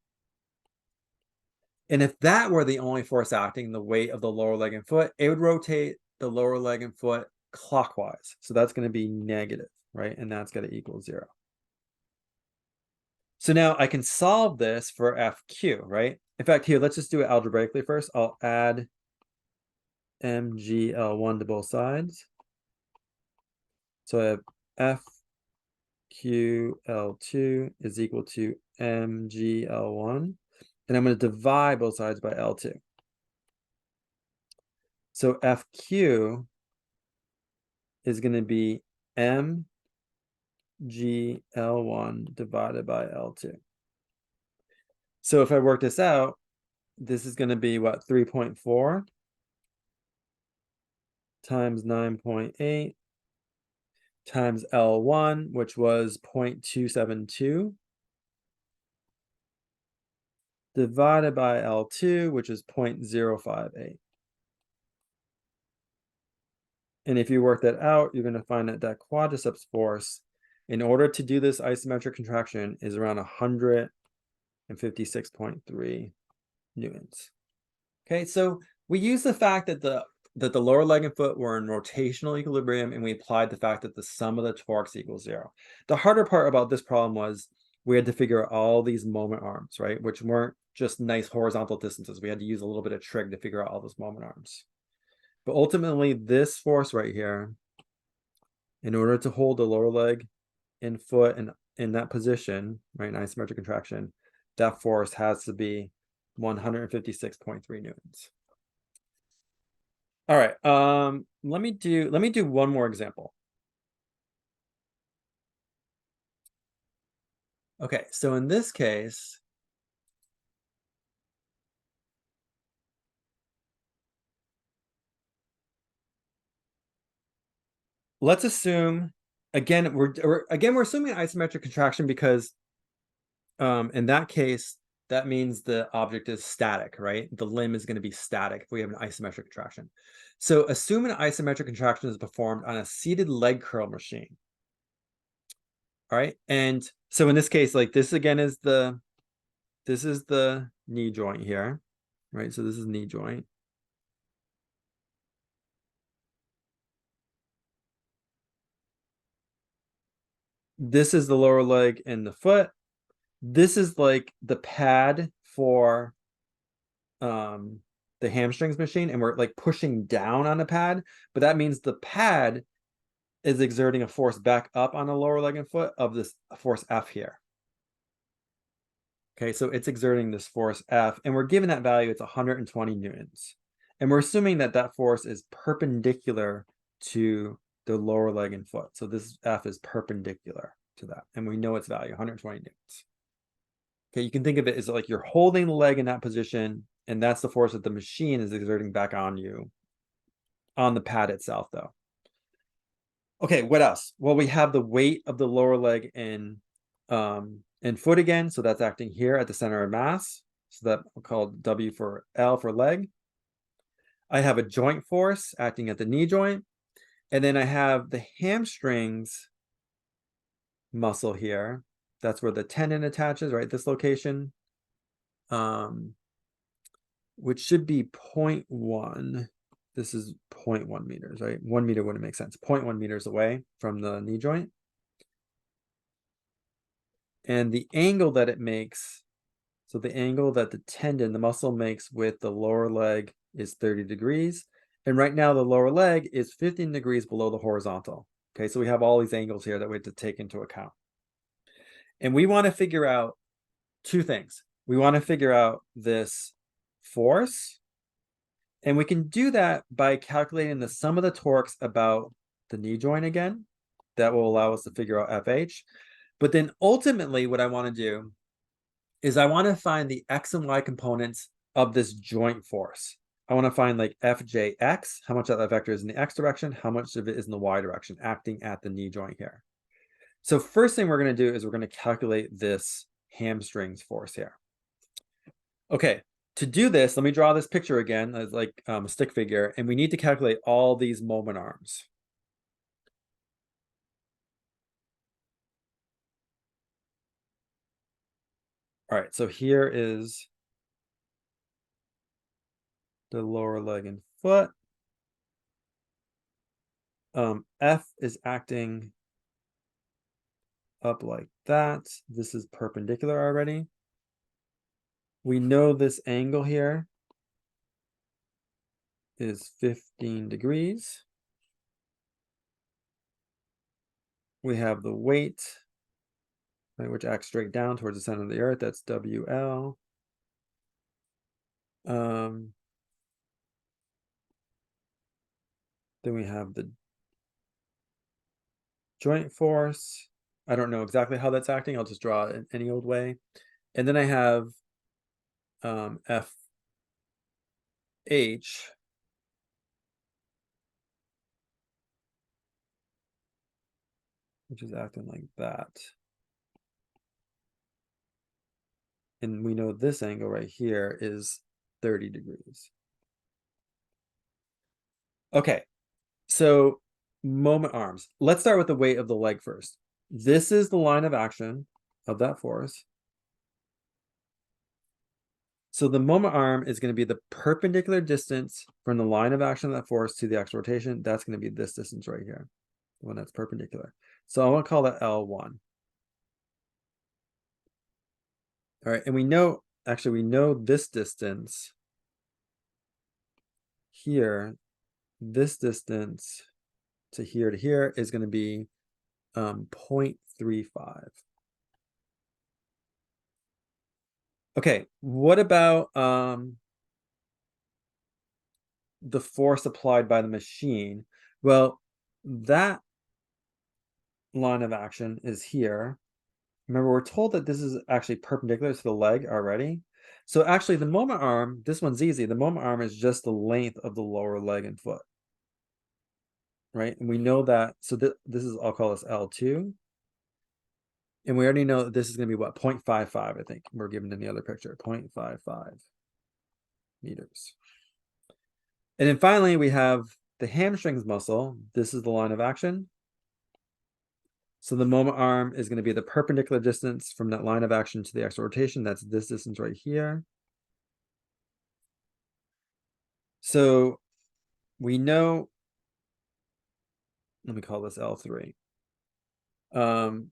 [SPEAKER 1] And if that were the only force acting, the weight of the lower leg and foot, it would rotate the lower leg and foot clockwise. So that's going to be negative, right? And that's going to equal 0. So now I can solve this for FQ, right? In fact, here, let's just do it algebraically first. I'll add MGL1 to both sides. So I have FQL2 is equal to MGL1. And I'm going to divide both sides by L2. So FQ is going to be MGL1 divided by L2. So if I work this out, this is going to be what, 3.4 times 9.8 times L1, which was 0.272, divided by L2, which is 0.058. And if you work that out, you're going to find that quadriceps force, in order to do this isometric contraction, is around 156.3 newtons. Okay, so we use the fact that the lower leg and foot were in rotational equilibrium, and we applied the fact that the sum of the torques equals 0. The harder part about this problem was we had to figure out all these moment arms, right? Which weren't just nice horizontal distances. We had to use a little bit of trig to figure out all those moment arms. But ultimately, this force right here, in order to hold the lower leg and foot and in that position, right, in isometric contraction, that force has to be 156.3 newtons. All right, let me do one more example. Okay, so in this case, let's assume again we're assuming an isometric contraction because in that case that means the object is static, right? The limb is going to be static if we have an isometric contraction. So assume an isometric contraction is performed on a seated leg curl machine. All right, and so in this case, like this again is the knee joint here, right? So this is knee joint. This is the lower leg and the foot. This is like the pad for the hamstrings machine, and we're like pushing down on the pad, but that means the pad is exerting a force back up on the lower leg and foot of this force F here. Okay, so it's exerting this force F, and we're given that value, it's 120 newtons. And we're assuming that that force is perpendicular to the lower leg and foot. So this F is perpendicular to that, and we know its value, 120 newtons. Okay, you can think of it as like you're holding the leg in that position, and that's the force that the machine is exerting back on you on the pad itself, though. Okay, what else? Well, we have the weight of the lower leg and foot again, so that's acting here at the center of mass. So that we'll call W for L for leg. I have a joint force acting at the knee joint, and then I have the hamstrings muscle here. That's where the tendon attaches, right? This location, which should be 0.1. This is 0.1 meters, right? 1 meter wouldn't make sense. 0.1 meters away from the knee joint. And the angle that it makes, so the angle that the tendon, the muscle makes with the lower leg is 30 degrees. And right now the lower leg is 15 degrees below the horizontal. Okay, so we have all these angles here that we have to take into account. And we want to figure out two things. We want to figure out this force, and we can do that by calculating the sum of the torques about the knee joint again. That will allow us to figure out FH. But then ultimately what I want to do is I want to find the X and Y components of this joint force. I want to find like FJX, how much of that vector is in the X direction, how much of it is in the Y direction, acting at the knee joint here. So first thing we're going to do is we're going to calculate this hamstrings force here. Okay, to do this, let me draw this picture again as like a stick figure, and we need to calculate all these moment arms. All right, so here is the lower leg and foot. F is acting up like that. This is perpendicular already. We know this angle here is 15 degrees. We have the weight, right, which acts straight down towards the center of the earth. That's WL. Then we have the joint force. I don't know exactly how that's acting. I'll just draw it in any old way. And then I have FH, which is acting like that. And we know this angle right here is 30 degrees. Okay, so moment arms. Let's start with the weight of the leg first. This is the line of action of that force. So the moment arm is going to be the perpendicular distance from the line of action of that force to the axis rotation. That's going to be this distance right here, the one that's perpendicular. So I want to call that L1. All right, and we know, actually, we know this distance here, this distance to here is going to be 0.35. Okay, what about the force applied by the machine? Well, that line of action is here. Remember, we're told that this is actually perpendicular to the leg already. So actually the moment arm, this one's easy. The moment arm is just the length of the lower leg and foot, right? And we know that, so this is, I'll call this L2. And we already know that this is going to be what, 0.55, I think we're given in the other picture, 0.55 meters. And then finally, we have the hamstrings muscle. This is the line of action. So the moment arm is going to be the perpendicular distance from that line of action to the axis of rotation. That's this distance right here. So we know, let me call this L3. And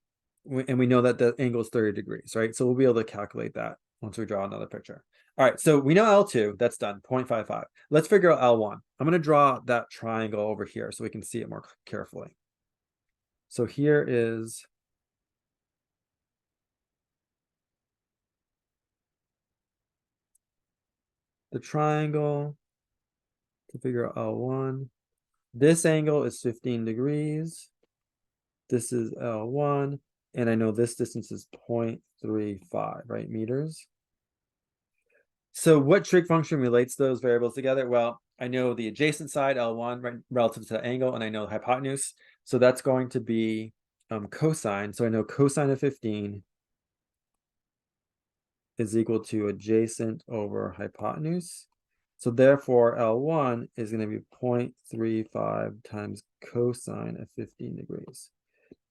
[SPEAKER 1] we know that the angle is 30 degrees, right? So we'll be able to calculate that once we draw another picture. All right, so we know L2, that's done, 0.55. Let's figure out L1. I'm going to draw that triangle over here so we can see it more carefully. So here is the triangle to figure out L1. This angle is 15 degrees. This is L1, and I know this distance is 0.35, right, meters. So what trig function relates those variables together? Well, I know the adjacent side, L1, right, relative to the angle, and I know the hypotenuse. So that's going to be cosine. So I know cosine of 15 is equal to adjacent over hypotenuse. So therefore, L1 is going to be 0.35 times cosine of 15 degrees.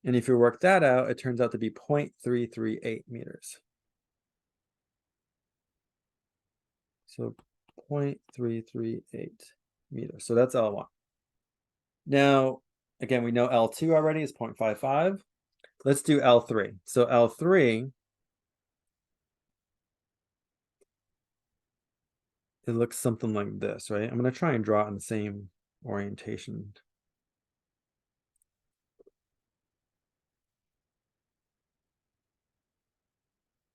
[SPEAKER 1] And if you work that out, it turns out to be 0.338 meters. So 0.338 meters. So that's L1. Now, again, we know L2 already is 0.55. Let's do L3. So L3, it looks something like this, right? I'm going to try and draw it in the same orientation.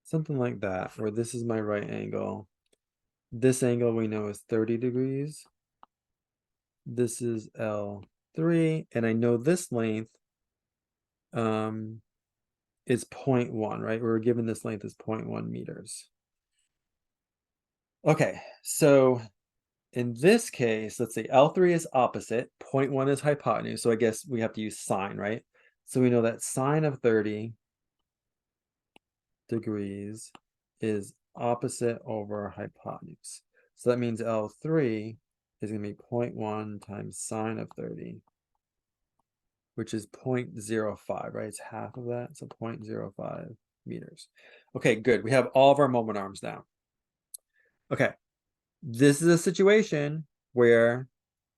[SPEAKER 1] Something like that, where this is my right angle. This angle we know is 30 degrees. This is L3, and I know this length is 0.1, right? We were given this length is 0.1 meters. Okay, so in this case, let's see, L3 is opposite, 0.1 is hypotenuse, so I guess we have to use sine, right? So we know that sine of 30 degrees is opposite over hypotenuse. So that means L3 is going to be 0.1 times sine of 30, which is 0.05, right? It's half of that, so 0.05 meters. Okay, good. We have all of our moment arms now. Okay, this is a situation where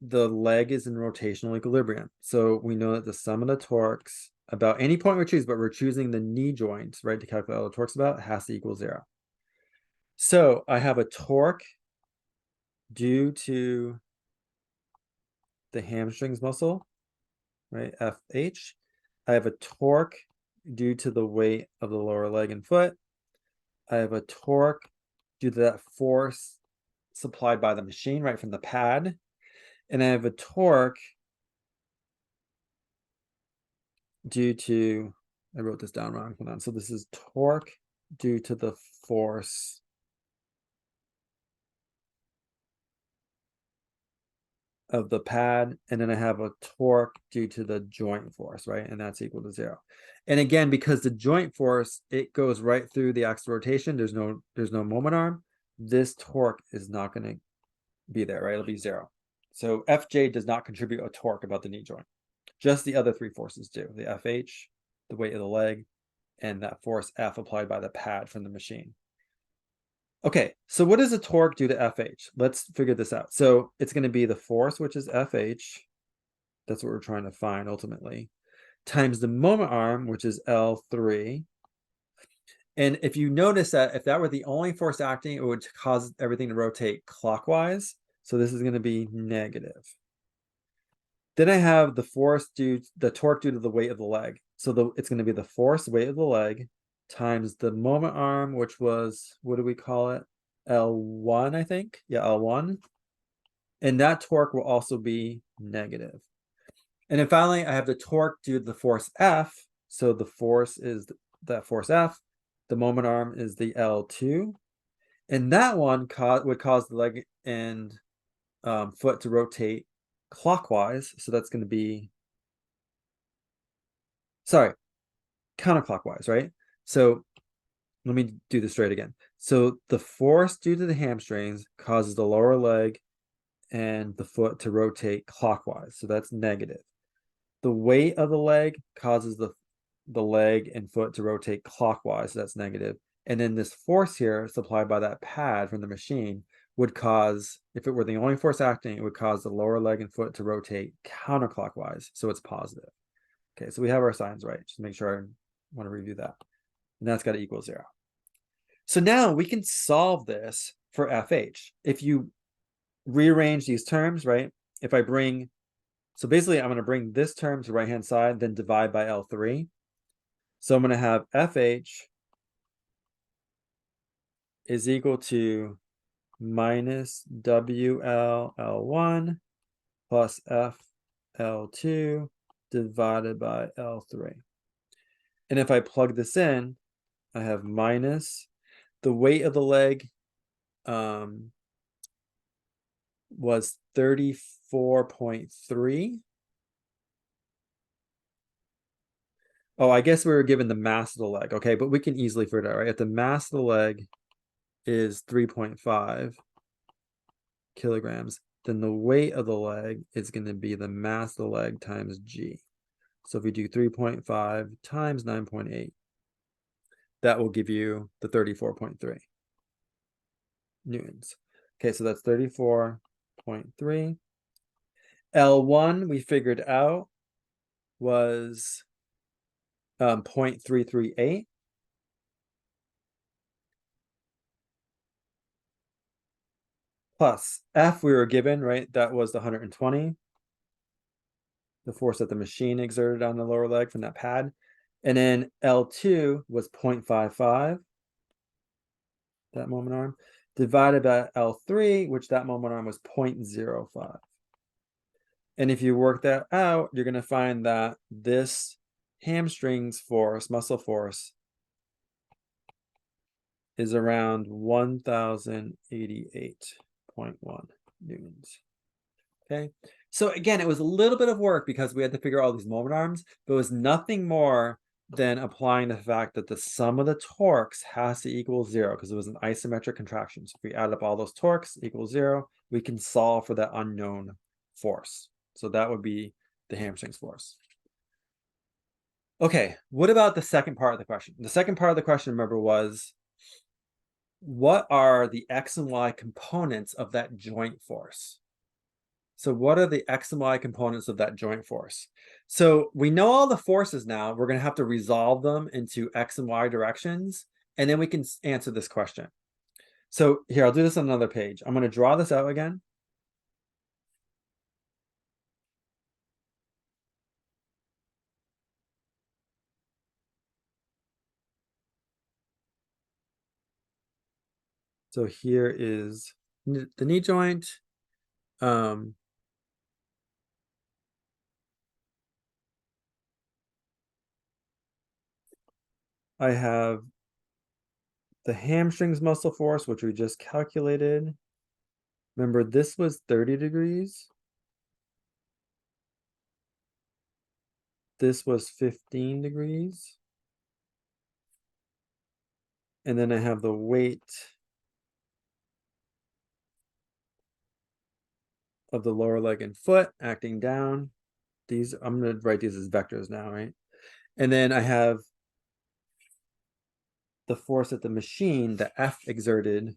[SPEAKER 1] the leg is in rotational equilibrium. So we know that the sum of the torques about any point we choose, but we're choosing the knee joint, right, to calculate all the torques about, has to equal 0. So I have a torque due to the hamstrings muscle, right, FH. I have a torque due to the weight of the lower leg and foot. I have a torque due to that force supplied by the machine, right, from the pad. And I have a torque due to, I wrote this down wrong, hold on. So this is torque due to the force of the pad, and then I have a torque due to the joint force, right? And that's equal to 0. And again, because the joint force, it goes right through the axis of rotation, there's no moment arm, this torque is not going to be there, right? It'll be 0. So FJ does not contribute a torque about the knee joint. Just the other three forces do. The FH, the weight of the leg, and that force F applied by the pad from the machine. Okay, so what does a torque do to FH? Let's figure this out. So it's going to be the force, which is FH. That's what we're trying to find ultimately, times the moment arm, which is L3. And if you notice that if that were the only force acting, it would cause everything to rotate clockwise. So this is going to be negative. Then I have the torque due to the weight of the leg. So it's going to be the force weight of the leg times the moment arm, which was, what do we call it? L1, I think. Yeah, L1. And that torque will also be negative. And then finally, I have the torque due to the force F. So the force is that force F. The moment arm is the L2. And that one would cause the leg and foot to rotate clockwise. So that's going to be, sorry, counterclockwise, right? So let me do this straight again. So the force due to the hamstrings causes the lower leg and the foot to rotate clockwise. So that's negative. The weight of the leg causes the leg and foot to rotate clockwise. So that's negative. And then this force here supplied by that pad from the machine would cause, if it were the only force acting, it would cause the lower leg and foot to rotate counterclockwise. So it's positive. Okay, so we have our signs right. Just make sure I want to review that. And that's got to equal 0. So now we can solve this for FH. If you rearrange these terms, right? If I bring, so basically I'm going to bring this term to the right-hand side, then divide by L3. So I'm going to have FH is equal to minus WL1 plus FL2 divided by L3. And if I plug this in, I have minus the weight of the leg was 34.3. Oh, I guess we were given the mass of the leg. Okay, but we can easily figure it out, right? If the mass of the leg is 3.5 kilograms, then the weight of the leg is going to be the mass of the leg times G. So if we do 3.5 times 9.8, that will give you the 34.3 newtons. Okay, so that's 34.3. L1 we figured out was 0.338. Plus F we were given, right? That was the 120. The force that the machine exerted on the lower leg from that pad. And then L2 was 0.55, that moment arm, divided by L3, which that moment arm was 0.05. And if you work that out, you're going to find that this hamstrings force, muscle force, is around 1088.1 newtons. Okay. So again, it was a little bit of work because we had to figure out all these moment arms, but it was nothing more than applying the fact that the sum of the torques has to equal 0 because it was an isometric contraction. So if we add up all those torques equals 0, we can solve for that unknown force. So that would be the hamstrings force. Okay, what about the second part of the question? The second part of the question, remember, was what are the X and Y components of that joint force? So what are the X and Y components of that joint force? So we know all the forces now. We're going to have to resolve them into X and Y directions, and then we can answer this question. So here, I'll do this on another page. I'm going to draw this out again. So here is the knee joint. I have the hamstrings muscle force, which we just calculated. Remember, this was 30 degrees. This was 15 degrees. And then I have the weight of the lower leg and foot acting down. These, I'm going to write these as vectors now, right? And then I have the force at the machine, the F exerted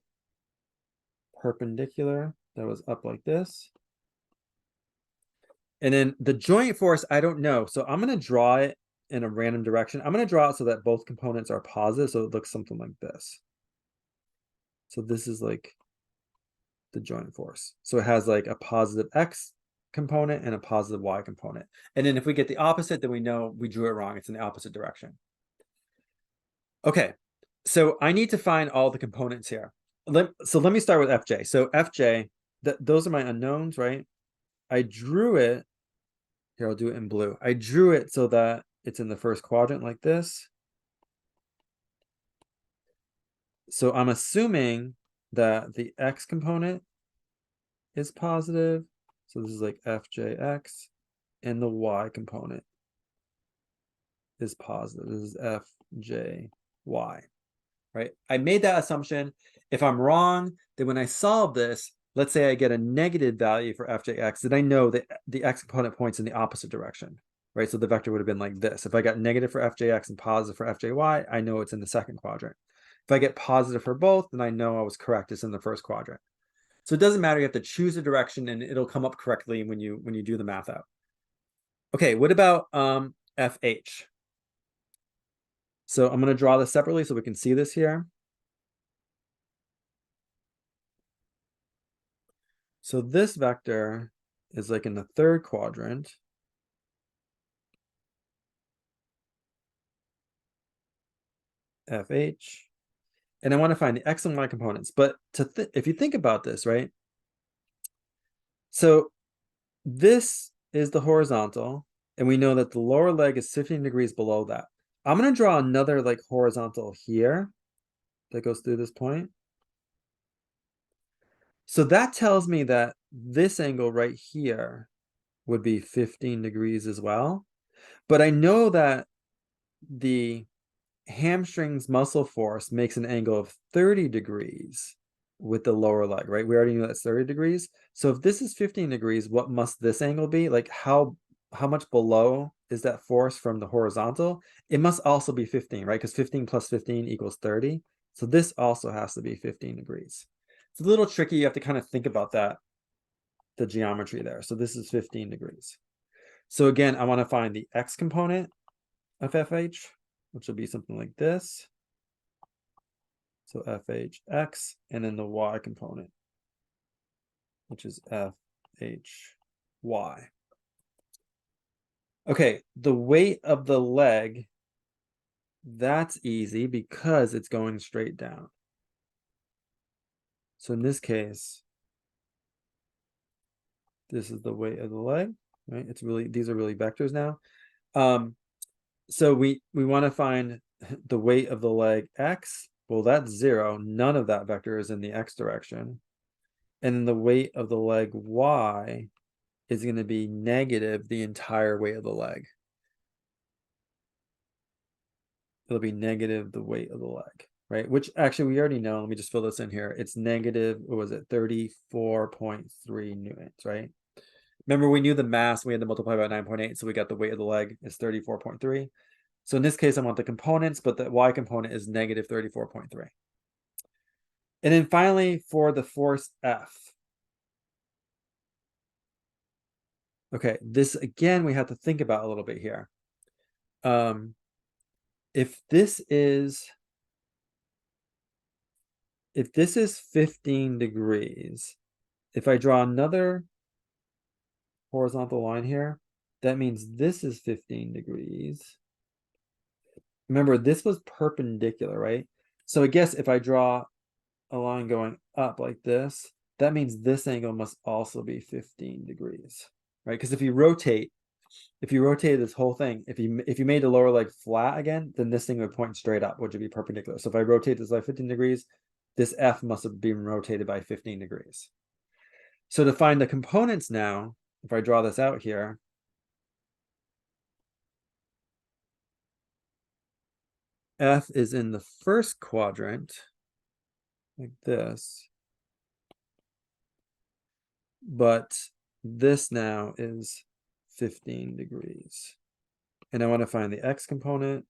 [SPEAKER 1] perpendicular, that was up like this. And then the joint force, I don't know. So I'm going to draw it in a random direction. I'm going to draw it so that both components are positive, so it looks something like this. So this is like the joint force. So it has like a positive X component and a positive Y component. And then if we get the opposite, then we know we drew it wrong. It's in the opposite direction. Okay, so I need to find all the components here. So let me start with FJ. So FJ, those are my unknowns, right? I drew it. Here, I'll do it in blue. I drew it so that it's in the first quadrant like this. So I'm assuming that the X component is positive. So this is like FJX, and the Y component is positive. This is FJY, right? I made that assumption. If I'm wrong, then when I solve this, let's say I get a negative value for FJX, then I know that the X component points in the opposite direction, right? So the vector would have been like this. If I got negative for FJX and positive for FJY, I know it's in the second quadrant. If I get positive for both, then I know I was correct. It's in the first quadrant. So it doesn't matter. You have to choose a direction and it'll come up correctly when you do the math out. Okay, what about FH? So I'm going to draw this separately so we can see this here. So this vector is like in the third quadrant. FH. And I want to find the X and Y components. But if you think about this, right? So this is the horizontal, and we know that the lower leg is 15 degrees below that. I'm going to draw another like horizontal here that goes through this point. So that tells me that this angle right here would be 15 degrees as well. But I know that the hamstring's muscle force makes an angle of 30 degrees with the lower leg, right? We already know that's 30 degrees. So if this is 15 degrees, what must this angle be? Like how much below is that force from the horizontal? It must also be 15, right? Because 15 plus 15 equals 30. So this also has to be 15 degrees. It's a little tricky. You have to kind of think about that, the geometry there. So this is 15 degrees. So again, I want to find the X component of FH, which will be something like this. So FHX, and then the Y component, which is FHY. Okay, the weight of the leg, that's easy because it's going straight down. So in this case, this is the weight of the leg, right? It's really, these are really vectors now. So we want to find the weight of the leg X. Well, that's 0. None of that vector is in the X direction. And then the weight of the leg Y is going to be negative the entire weight of the leg. It'll be negative the weight of the leg, right? Which actually we already know. Let me just fill this in here. It's negative, what was it, 34.3 newtons, right? Remember, we knew the mass, we had to multiply by 9.8, so we got the weight of the leg is 34.3. So in this case, I want the components, but the Y component is negative 34.3. And then finally, for the force F. Okay, this again, we have to think about a little bit here. If this is 15 degrees, if I draw another horizontal line here, that means this is 15 degrees. Remember, this was perpendicular, right? So I guess if I draw a line going up like this, that means this angle must also be 15 degrees, right? Because if you rotate this whole thing, if you made the lower leg flat again, then this thing would point straight up, which would be perpendicular. So if I rotate this by 15 degrees, this F must have been rotated by 15 degrees. So to find the components now, if I draw this out here, F is in the first quadrant, like this. But this now is 15 degrees. And I want to find the X component.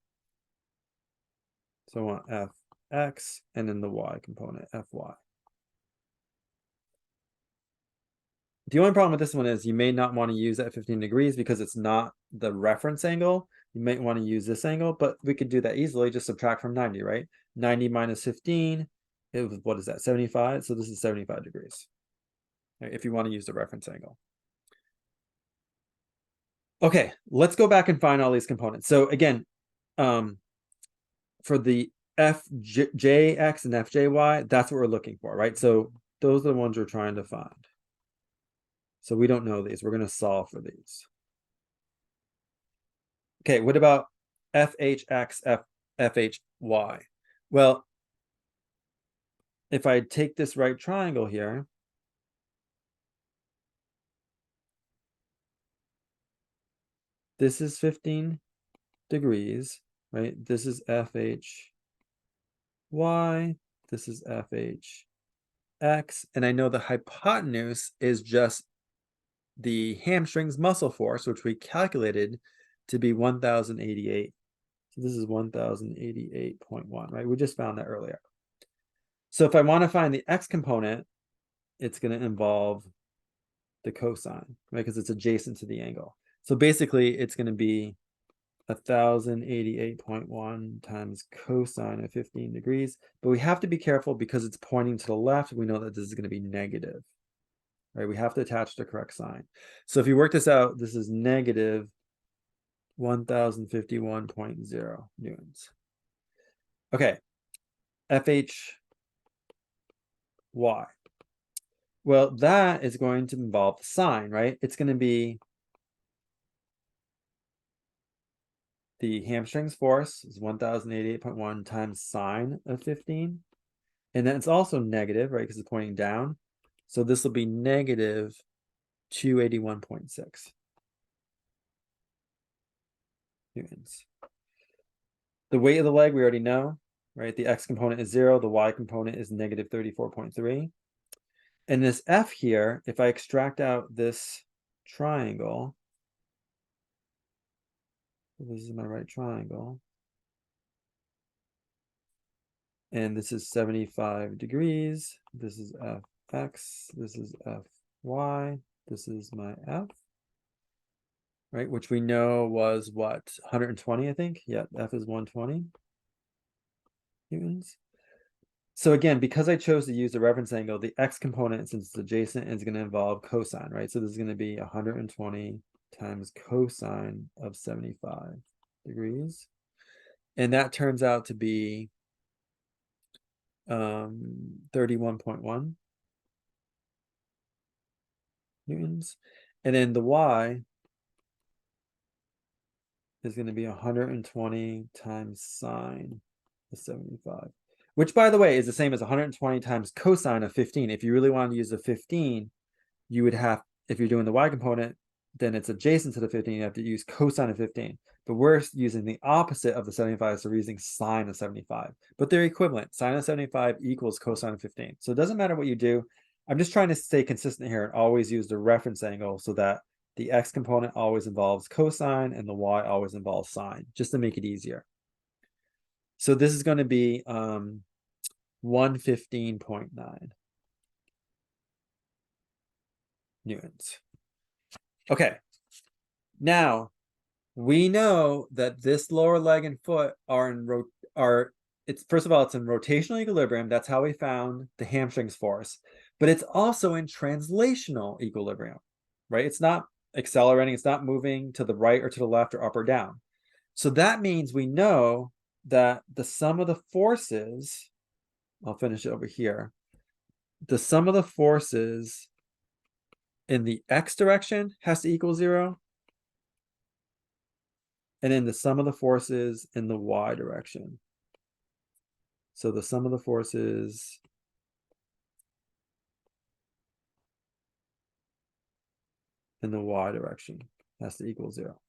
[SPEAKER 1] So I want Fx, and then the Y component, Fy. The only problem with this one is you may not want to use that 15 degrees because it's not the reference angle. You might want to use this angle, but we could do that easily. Just subtract from 90, right? 90 minus 15, what is that, 75? So this is 75 degrees, right, if you want to use the reference angle. Okay, let's go back and find all these components. So again, for the fjx and fjy, that's what we're looking for, right? So those are the ones we're trying to find. So we don't know these. We're going to solve for these. Okay, what about fhx, fhy? Well, if I take this right triangle here, this is 15 degrees, right? This is fhy, this is fhx, and I know the hypotenuse is just the hamstrings muscle force, which we calculated to be 1088. So this is 1088.1, right? We just found that earlier. So if I want to find the x component, it's going to involve the cosine, right? Because it's adjacent to the angle. So basically, it's going to be 1088.1 times cosine of 15 degrees. But we have to be careful because it's pointing to the left. We know that this is going to be negative, right? We have to attach the correct sign. So if you work this out, this is negative 1051.0 newtons. Okay, fhy. Well, that is going to involve the sine, right? It's going to be the hamstrings force is 1088.1 times sine of 15. And then it's also negative, right? Because it's pointing down. So this will be negative 281.6 newtons. The weight of the leg, we already know, right? The x component is 0. The y component is negative 34.3. And this f here, if I extract out this triangle, this is my right triangle, and this is 75 degrees. This is fx, this is fy, this is my f, right? Which we know was what, 120, I think? Yeah, f is 120 newtons. So again, because I chose to use the reference angle, the x component, since it's adjacent, is going to involve cosine, right? So this is going to be 120 times cosine of 75 degrees. And that turns out to be 31.1 newtons. And then the y is going to be 120 times sine of 75, which, by the way, is the same as 120 times cosine of 15. If you really want to use the 15, you would have, if you're doing the y component, then it's adjacent to the 15, you have to use cosine of 15. But we're using the opposite of the 75, so we're using sine of 75. But they're equivalent. Sine of 75 equals cosine of 15. So it doesn't matter what you do. I'm just trying to stay consistent here and always use the reference angle so that the x component always involves cosine and the y always involves sine, just to make it easier. So this is going to be 115.9 newtons. Okay, now we know that this lower leg and foot are in it's, first of all, it's in rotational equilibrium. That's how we found the hamstrings force, but it's also in translational equilibrium, right? It's not accelerating, it's not moving to the right or to the left or up or down. So that means we know that the sum of the forces, I'll finish it over here, the sum of the forces in the x direction has to equal 0, and then the sum of the forces in the y direction. So the sum of the forces in the y direction has to equal 0.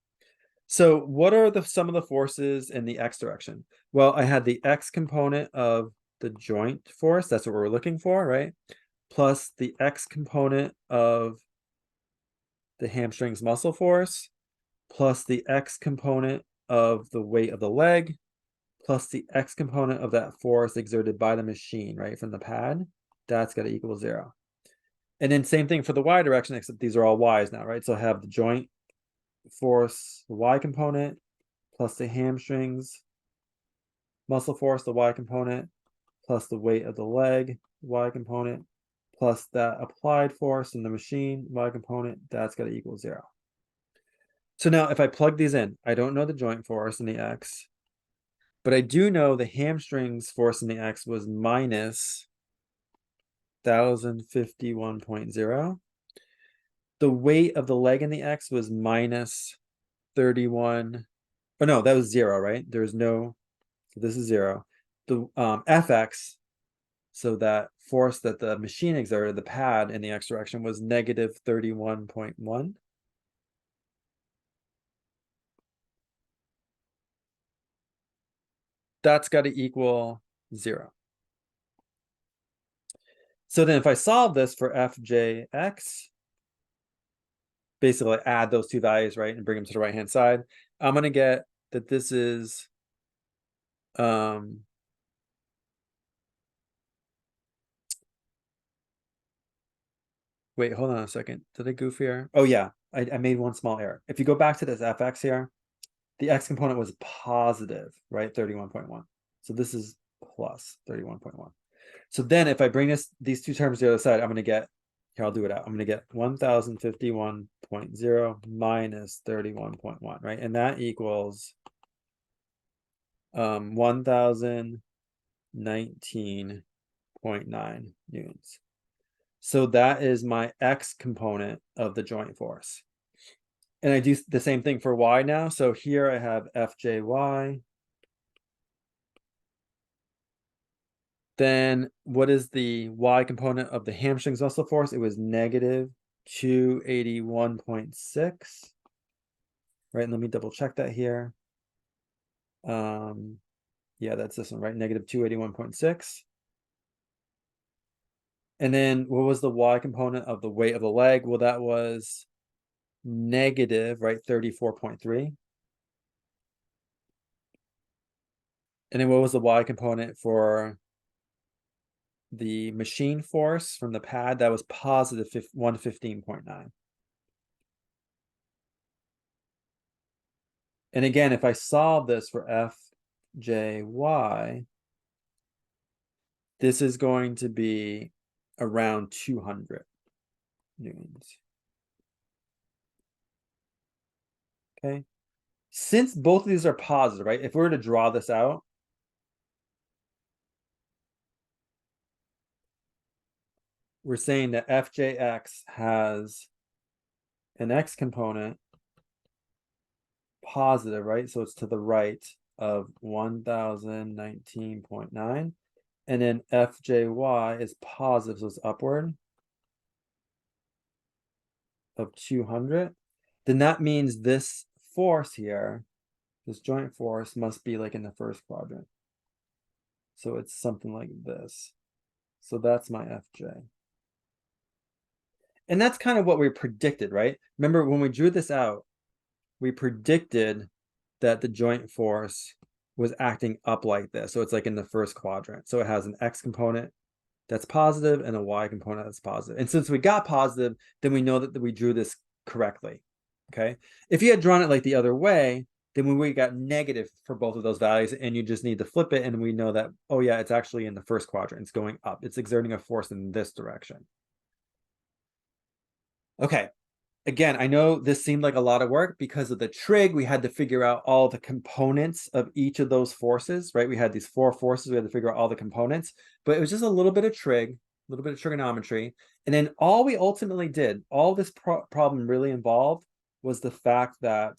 [SPEAKER 1] So what are the sum of the forces in the x direction? Well, I had the x component of the joint force, that's what we're looking for, right? Plus the x component of the hamstrings muscle force, plus the x component of the weight of the leg, plus the x component of that force exerted by the machine, right, from the pad. That's got to equal 0. And then same thing for the y direction, except these are all y's now, right? So I have the joint force, the y component, plus the hamstrings muscle force, the y component, plus the weight of the leg, y component, plus that applied force in the machine, y component, that's got to equal 0. So now if I plug these in, I don't know the joint force in the x, but I do know the hamstrings force in the x was minus 1051.0. The weight of the leg in the x was minus 31. Oh no, that was 0, right? There's no, so this is 0. The fx, so that force that the machine exerted, the pad in the x direction, was negative 31.1. That's got to equal 0. So then if I solve this for fjx, basically add those two values, right, and bring them to the right-hand side, I'm going to get that this is wait, hold on a second. Did I goof here? Oh yeah, I made one small error. If you go back to this fx here, the x component was positive, right? 31.1. So this is plus 31.1. So then if I bring these two terms to the other side, I'm going to get, here, I'll do it out. I'm going to get 1051.0 minus 31.1, right? And that equals 1019.9 newtons. So that is my x component of the joint force. And I do the same thing for y now. So here I have fjy. Then what is the y component of the hamstrings muscle force? It was negative 281.6. Right, and let me double check that here. Yeah, that's this one, right? Negative 281.6. And then what was the y component of the weight of the leg? Well, that was negative, right? 34.3. And then what was the y component for the machine force from the pad? That was positive 115.9. And again, if I solve this for fjy, this is going to be around 200 newtons. Okay. Since both of these are positive, right? If we were to draw this out, we're saying that fjx has an x component positive, right? So it's to the right of 1019.9. And then fjy is positive, so it's upward of 200. Then that means this force here, this joint force, must be like in the first quadrant. So it's something like this. So that's my fj. And that's kind of what we predicted, right? Remember when we drew this out, we predicted that the joint force was acting up like this. So it's like in the first quadrant. So it has an x component that's positive and a y component that's positive. And since we got positive, then we know that we drew this correctly. Okay. If you had drawn it like the other way, then we got negative for both of those values, and you just need to flip it, and we know that, oh yeah, it's actually in the first quadrant. It's going up. It's exerting a force in this direction. Okay. Again, I know this seemed like a lot of work because of the trig. We had to figure out all the components of each of those forces, right? We had these 4 forces. We had to figure out all the components, but it was just a little bit of trig, a little bit of trigonometry. And then all we ultimately did, all this problem really involved was the fact that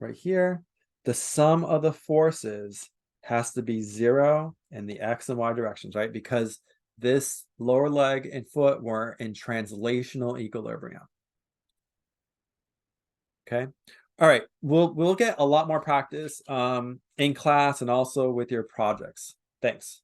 [SPEAKER 1] right here, the sum of the forces has to be 0 in the x and y directions, right? Because this lower leg and foot were in translational equilibrium. Okay. All right. We'll get a lot more practice in class and also with your projects. Thanks.